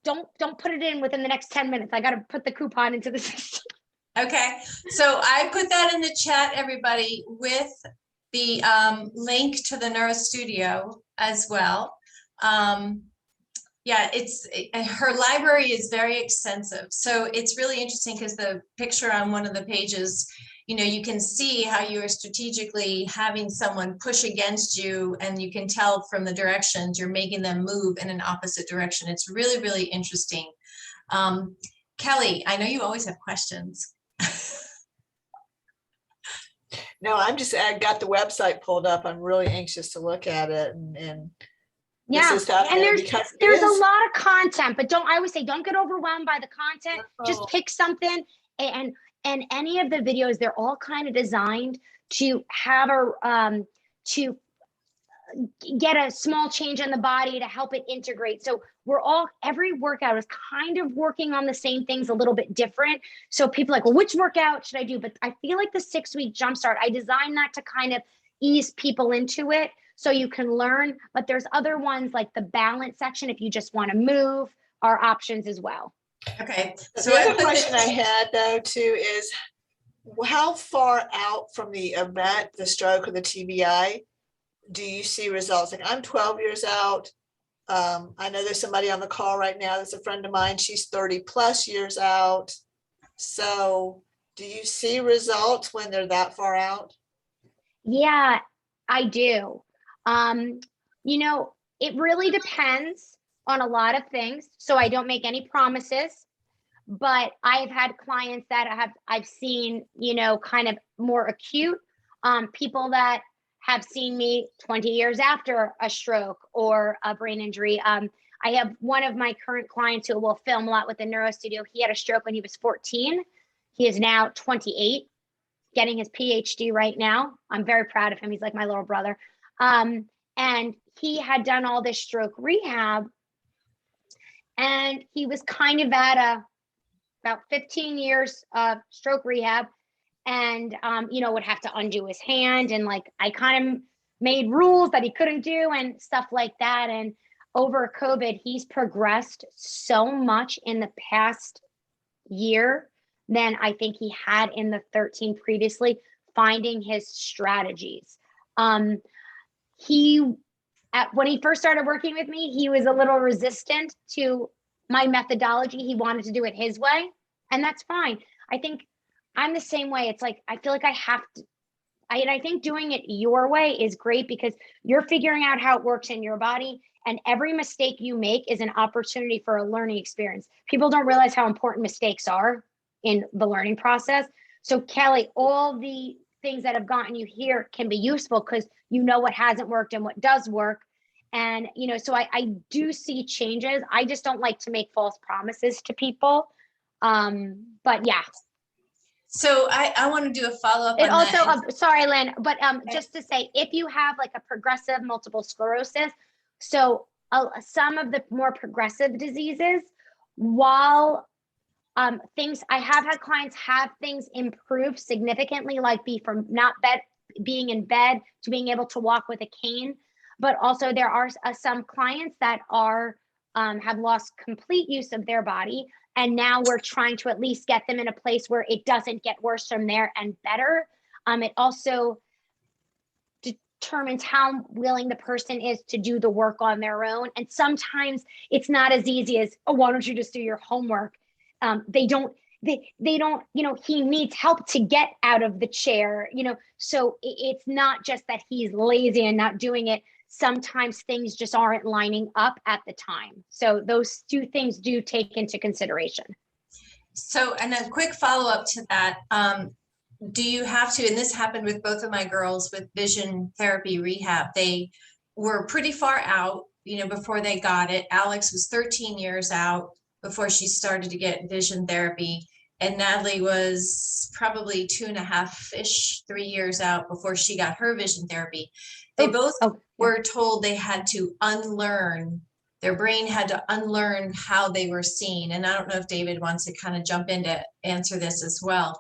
don't put it in within the next 10 minutes. I got to put the coupon into the system. Okay, so I put that in the chat, everybody, with the link to the NeuroStudio as well. Yeah, her library is very extensive. So it's really interesting because the picture on one of the pages, you can see how you are strategically having someone push against you, and you can tell from the directions you're making them move in an opposite direction. It's really, really interesting. Kelly, I know you always have questions. No, I got the website pulled up. I'm really anxious to look at it and yeah, and there's a lot of content, but I always say, don't get overwhelmed by the content. Just pick something, and any of the videos, they're all kind of designed to have to get a small change in the body to help it integrate. So every workout is kind of working on the same things a little bit different. So people are like, well, which workout should I do? But I feel like the 6-week jumpstart, I designed that to kind of ease people into it so you can learn. But there's other ones like the balance section, if you just want to move, are options as well. Okay. So the other question I had though too is, how far out from the event, the stroke or the TBI, do you see results? Like, I'm 12 years out. I know there's somebody on the call right now that's a friend of mine. She's 30 plus years out. So do you see results when they're that far out? Yeah, I do. It really depends on a lot of things. So I don't make any promises, but I've had clients that I've seen, kind of more acute, people that have seen me 20 years after a stroke or a brain injury. I have one of my current clients who will film a lot with the NeuroStudio. He had a stroke when he was 14. He is now 28, getting his PhD right now. I'm very proud of him. He's like my little brother. And he had done all this stroke rehab, and he was kind of at about 15 years of stroke rehab, and would have to undo his hand, and I kind of made rules that he couldn't do and stuff like that. And over COVID, he's progressed so much in the past year than I think he had in the 13 previously, finding his strategies. When he first started working with me, he was a little resistant to my methodology. He wanted to do it his way, and that's fine. I think I'm the same way. It's like, I feel like I have to, and I think doing it your way is great because you're figuring out how it works in your body, and every mistake you make is an opportunity for a learning experience. People don't realize how important mistakes are in the learning process. So Kelly, all the things that have gotten you here can be useful because you know what hasn't worked and what does work. And, so I do see changes. I just don't like to make false promises to people. But yeah. So I want to do a follow-up It on also, that. sorry, Lynn, but just to say, if you have like a progressive multiple sclerosis, so some of the more progressive diseases, while I have had clients have things improve significantly, like from not being in bed to being able to walk with a cane. But also there are some clients that have lost complete use of their body. And now we're trying to at least get them in a place where it doesn't get worse from there and better. It also determines how willing the person is to do the work on their own. And sometimes it's not as easy as, oh, why don't you just do your homework? They don't, he needs help to get out of the chair, so it's not just that he's lazy and not doing it. Sometimes things just aren't lining up at the time. So those two things do take into consideration. So, and a quick follow-up to that, do you have to, and this happened with both of my girls with vision therapy rehab, they were pretty far out, before they got it. Alex was 13 years out before she started to get vision therapy. And Natalie was probably 2.5-ish, 3 years out before she got her vision therapy. They both were told they had to unlearn, their brain had to unlearn how they were seen. And I don't know if David wants to kind of jump in to answer this as well.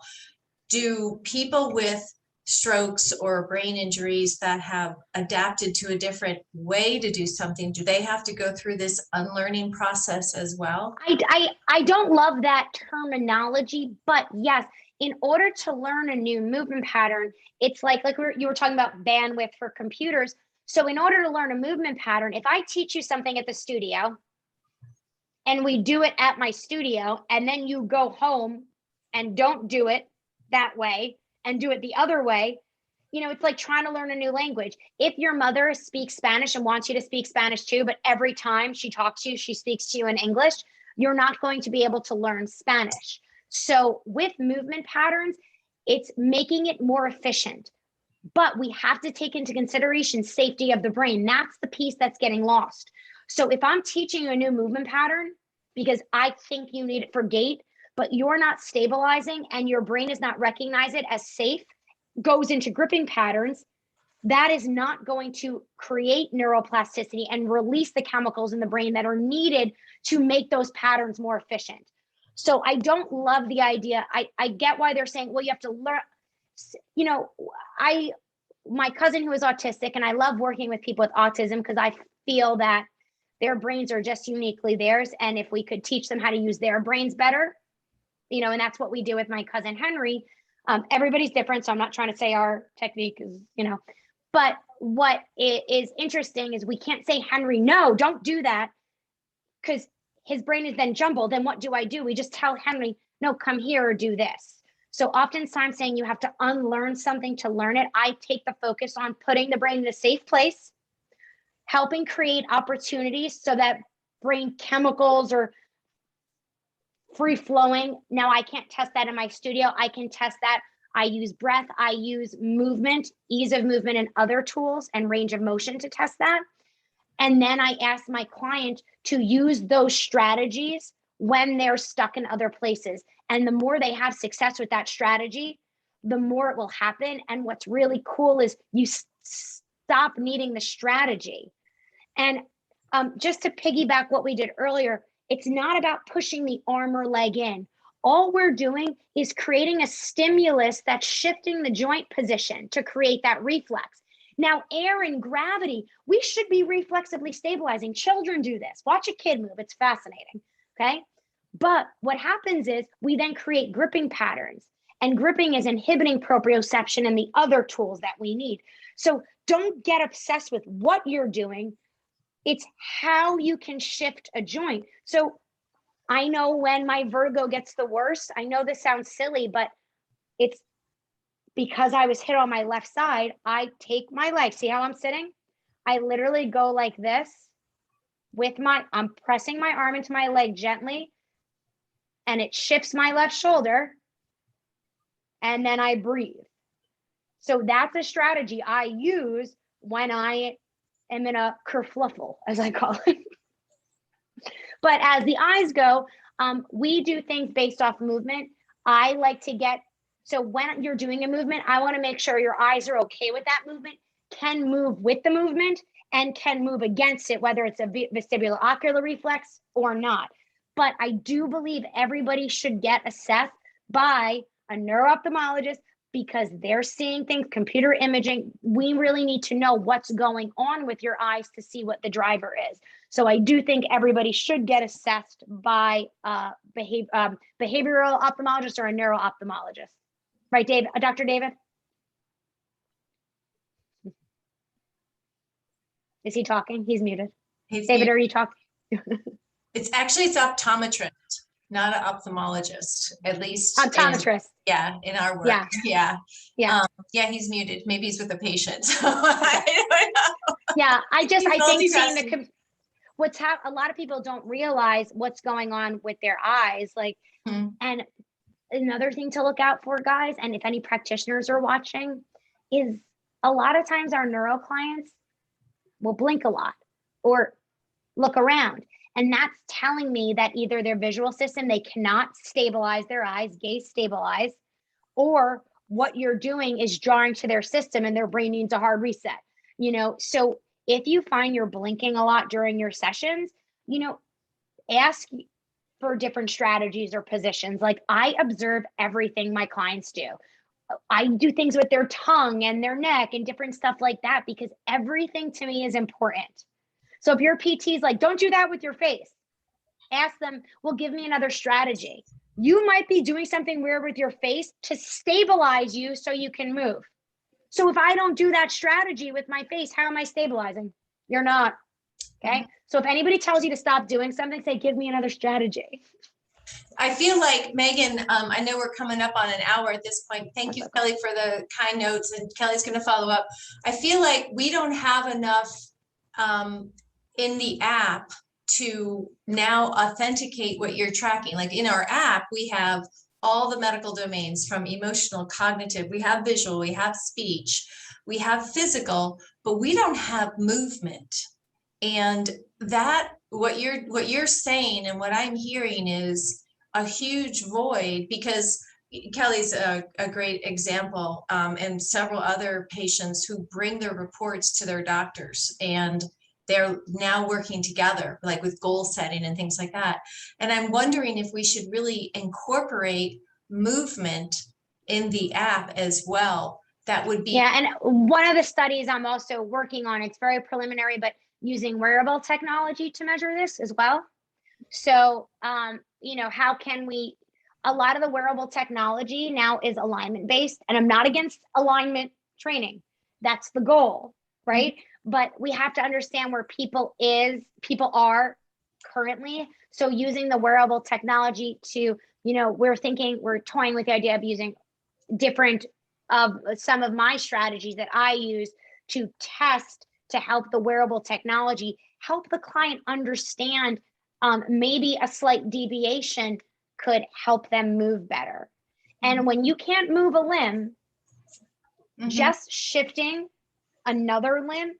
Do people with strokes or brain injuries that have adapted to a different way to do something, do they have to go through this unlearning process as well? I don't love that terminology, but yes, in order to learn a new movement pattern, it's like you were talking about bandwidth for computers. So in order to learn a movement pattern, if I teach you something at the studio and we do it at my studio, and then you go home and don't do it that way and do it the other way, it's like trying to learn a new language. If your mother speaks Spanish and wants you to speak Spanish too, but every time she talks to you, she speaks to you in English, you're not going to be able to learn Spanish. So with movement patterns, it's making it more efficient. But we have to take into consideration safety of the brain. That's the piece that's getting lost. So if I'm teaching you a new movement pattern because I think you need it for gait, but you're not stabilizing and your brain is not recognizing it as safe, goes into gripping patterns, that is not going to create neuroplasticity and release the chemicals in the brain that are needed to make those patterns more efficient. So I don't love the idea. I get why they're saying, well, you have to learn. My cousin who is autistic, and I love working with people with autism because I feel that their brains are just uniquely theirs. And if we could teach them how to use their brains better, and that's what we do with my cousin Henry. Everybody's different, so I'm not trying to say our technique is, but what is interesting is we can't say, Henry, no, don't do that, because his brain is then jumbled. Then what do? We just tell Henry, no, come here or do this. So oftentimes saying you have to unlearn something to learn it, I take the focus on putting the brain in a safe place, helping create opportunities so that brain chemicals are free flowing. Now I can't test that in my studio. I can test that. I use breath, I use movement, ease of movement, and other tools and range of motion to test that. And then I ask my client to use those strategies when they're stuck in other places. And the more they have success with that strategy, the more it will happen. And what's really cool is you stop needing the strategy. And just to piggyback what we did earlier, it's not about pushing the arm or leg in. All we're doing is creating a stimulus that's shifting the joint position to create that reflex. Now, air and gravity, we should be reflexively stabilizing. Children do this. Watch a kid move. It's fascinating. Okay. But what happens is we then create gripping patterns, and gripping is inhibiting proprioception and the other tools that we need. So don't get obsessed with what you're doing. It's how you can shift a joint. So I know when my vertigo gets the worst, I know this sounds silly, but it's because I was hit on my left side. I take my leg. See how I'm sitting? I literally go like this I'm pressing my arm into my leg gently, and it shifts my left shoulder, and then I breathe. So that's a strategy I use when I am in a kerfluffle, as I call it. But as the eyes go, we do things based off movement. I like to so when you're doing a movement, I want to make sure your eyes are okay with that movement, can move with the movement, and can move against it, whether it's a vestibular ocular reflex or not. But I do believe everybody should get assessed by a neuro ophthalmologist, because they're seeing things, computer imaging. We really need to know what's going on with your eyes to see what the driver is. So I do think everybody should get assessed by a behavioral ophthalmologist or a neuro ophthalmologist. Right, Dave? Dr. David? Is he talking? He's muted. He's David, muted. are you talking? It's optometrist, not an ophthalmologist, at least. Optometrist. In our work. Yeah. Yeah, he's muted. Maybe he's with a patient. So I don't know. Yeah, I think multitasking. a lot of people don't realize what's going on with their eyes. And another thing to look out for, guys, and if any practitioners are watching, is a lot of times our neuro clients will blink a lot or look around. And that's telling me that either their visual system, they cannot stabilize their eyes, gaze stabilize, or what you're doing is jarring to their system and their brain needs a hard reset. So if you find you're blinking a lot during your sessions, ask for different strategies or positions. Like, I observe everything my clients do. I do things with their tongue and their neck and different stuff like that, because everything to me is important. So if your PT's like, don't do that with your face, ask them, well, give me another strategy. You might be doing something weird with your face to stabilize you so you can move. So if I don't do that strategy with my face, how am I stabilizing? You're not. Okay. So if anybody tells you to stop doing something, say, give me another strategy. I feel like, Megan, I know we're coming up on an hour at this point. Thank you, Kelly, for the kind notes, and Kelly's going to follow up. I feel like we don't have enough in the app to now authenticate what you're tracking. Like in our app, we have all the medical domains, from emotional, cognitive, we have visual, we have speech, we have physical, but we don't have movement. And that, what you're saying and what I'm hearing is a huge void, because Kelly's a great example, and several other patients who bring their reports to their doctors, and they're now working together, like with goal setting and things like that. And I'm wondering if we should really incorporate movement in the app as well. That would be. Yeah, and one of the studies I'm also working on, it's very preliminary, but using wearable technology to measure this as well. So, how can we, a lot of the wearable technology now is alignment based, and I'm not against alignment training. That's the goal, right? Mm-hmm. But we have to understand where people are currently. So using the wearable technology to, we're toying with the idea of using different of some of my strategies that I use to test, to help the wearable technology help the client understand maybe a slight deviation could help them move better. And when you can't move a limb, just shifting another limb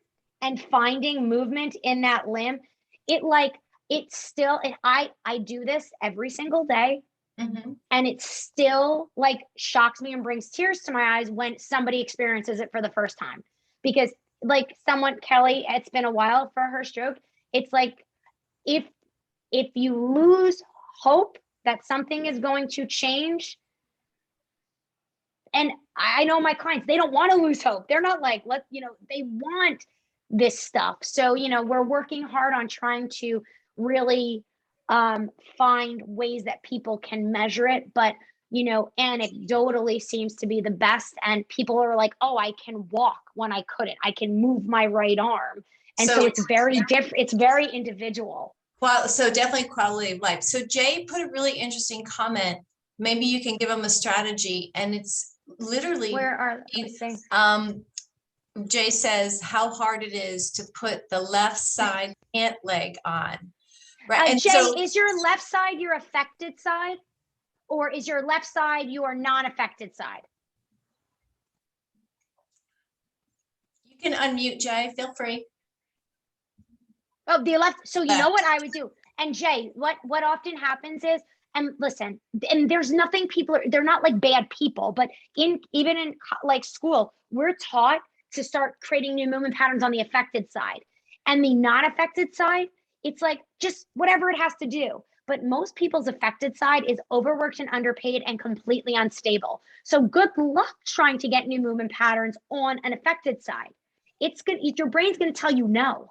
and finding movement in that limb, I do this every single day. And it still shocks me and brings tears to my eyes when somebody experiences it for the first time. Because Kelly, it's been a while for her stroke. It's like, if you lose hope that something is going to change, and I know my clients, they don't want to lose hope. They're not like, they want this stuff. So, we're working hard on trying to really find ways that people can measure it, but anecdotally seems to be the best. And people are like, oh, I can walk when I couldn't. I can move my right arm. And so it's very different. It's very individual. Well, so definitely quality of life. So Jay put a really interesting comment. Maybe you can give them a strategy, and it's literally, Where are these things? Jay says how hard it is to put the left side pant leg on. Right. And Jay, so, is your left side your affected side, or is your left side your non-affected side? you can unmute, Jay, feel free. Oh, the left. So you know what I would do? And Jay, what often happens is, and listen, and there's nothing, they're not like bad people, but even in like school, we're taught to start creating new movement patterns on the affected side. And the non-affected side, it's like just whatever it has to do. But most people's affected side is overworked and underpaid and completely unstable. So good luck trying to get new movement patterns on an affected side. Your brain's going to tell you no.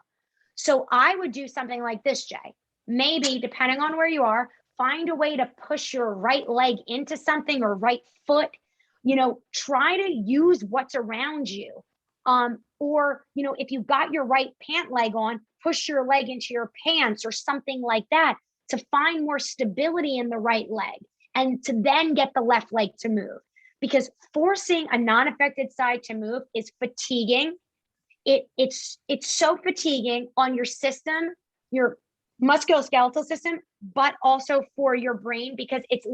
So I would do something like this, Jay. Maybe, depending on where you are, find a way to push your right leg into something, or right foot. Try to use what's around you. Or, if you've got your right pant leg on, push your leg into your pants or something like that to find more stability in the right leg, and to then get the left leg to move. Because forcing a non-affected side to move is fatiguing. It's so fatiguing on your system, your musculoskeletal system, but also for your brain, because it's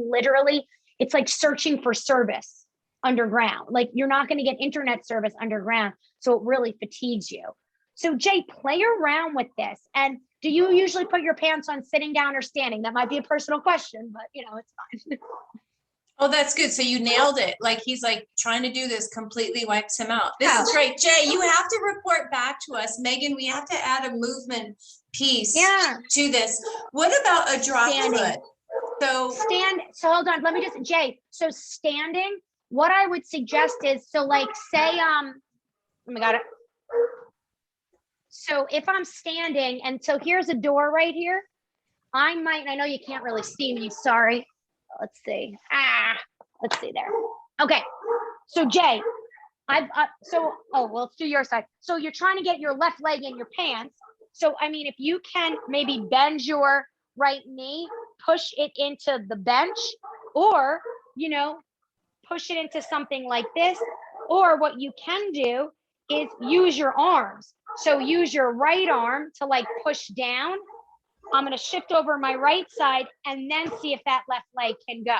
like searching for service underground. Like, you're not going to get internet service underground. So it really fatigues you. So Jay, play around with this. And do you usually put your pants on sitting down or standing? That might be a personal question, but it's fine. Oh, that's good. So you nailed it. Like, he's like trying to do this, completely wipes him out. This is great. Jay, you have to report back to us. Megan, we have to add a movement piece to this. What about a drop foot? So hold on. Let me just, Jay, so standing, what I would suggest is, so like say, oh my God. So if I'm standing, and so here's a door right here, I know you can't really see me, sorry. Let's see. Let's see there. Okay. So Jay, let's do your side. So you're trying to get your left leg in your pants. So, if you can maybe bend your right knee, push it into the bench, or, push it into something like this. Or what you can do is use your arms. So use your right arm to like push down. I'm going to shift over my right side and then see if that left leg can go.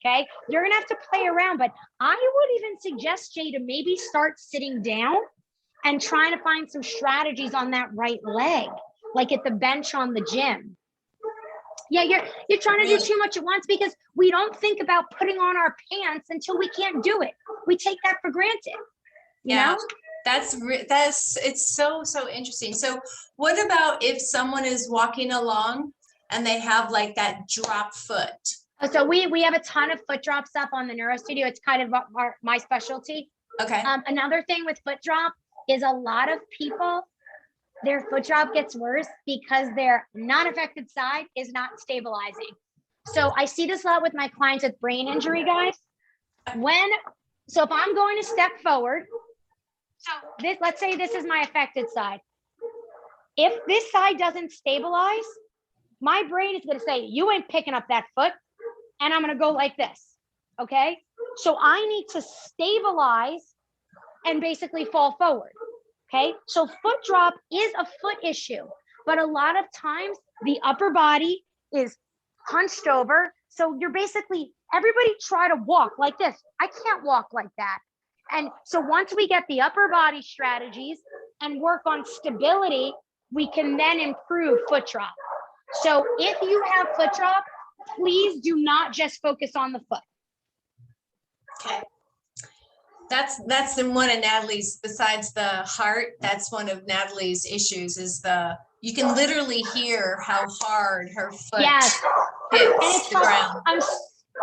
Okay. You're going to have to play around, but I would even suggest, Jay, to maybe start sitting down and trying to find some strategies on that right leg, like at the bench on the gym. Yeah, you're trying to do too much at once, because we don't think about putting on our pants until we can't do it. We take that for granted. You know? It's so interesting. So what about if someone is walking along and they have like that drop foot? So we have a ton of foot drop stuff on the NeuroStudio. It's kind of my specialty. Okay. Another thing with foot drop is a lot of people, their foot drop gets worse because their non-affected side is not stabilizing. So I see this a lot with my clients with brain injury, guys. So if I'm going to step forward, so let's say this is my affected side. If this side doesn't stabilize, my brain is going to say, you ain't picking up that foot. And I'm going to go like this. Okay. So I need to stabilize and basically fall forward. Okay. So foot drop is a foot issue, but a lot of times the upper body is hunched over. So you're basically, everybody try to walk like this. I can't walk like that. And so once we get the upper body strategies and work on stability, we can then improve foot drop. So if you have foot drop, please do not just focus on the foot. Okay. That's one of Natalie's, besides the heart, that's one of Natalie's issues is you can literally hear how hard her foot hits the ground.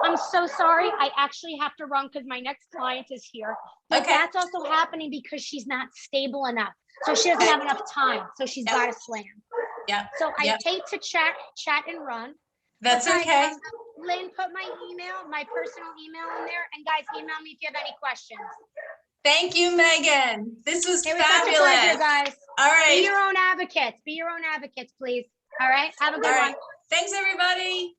I'm so sorry. I actually have to run because my next client is here. But Okay. that's also happening because she's not stable enough. So she doesn't have enough time. So she's got to slam. Yep. So I Yep. hate to chat and run. That's But guys, okay. Lynn, put my email, my personal email in there. And guys, email me if you have any questions. Thank you, Megan. This was It was such a pleasure, fabulous. guys. All Be right. your own advocates. Be your own advocates, please. All right. Have a good All one. right. Thanks, everybody.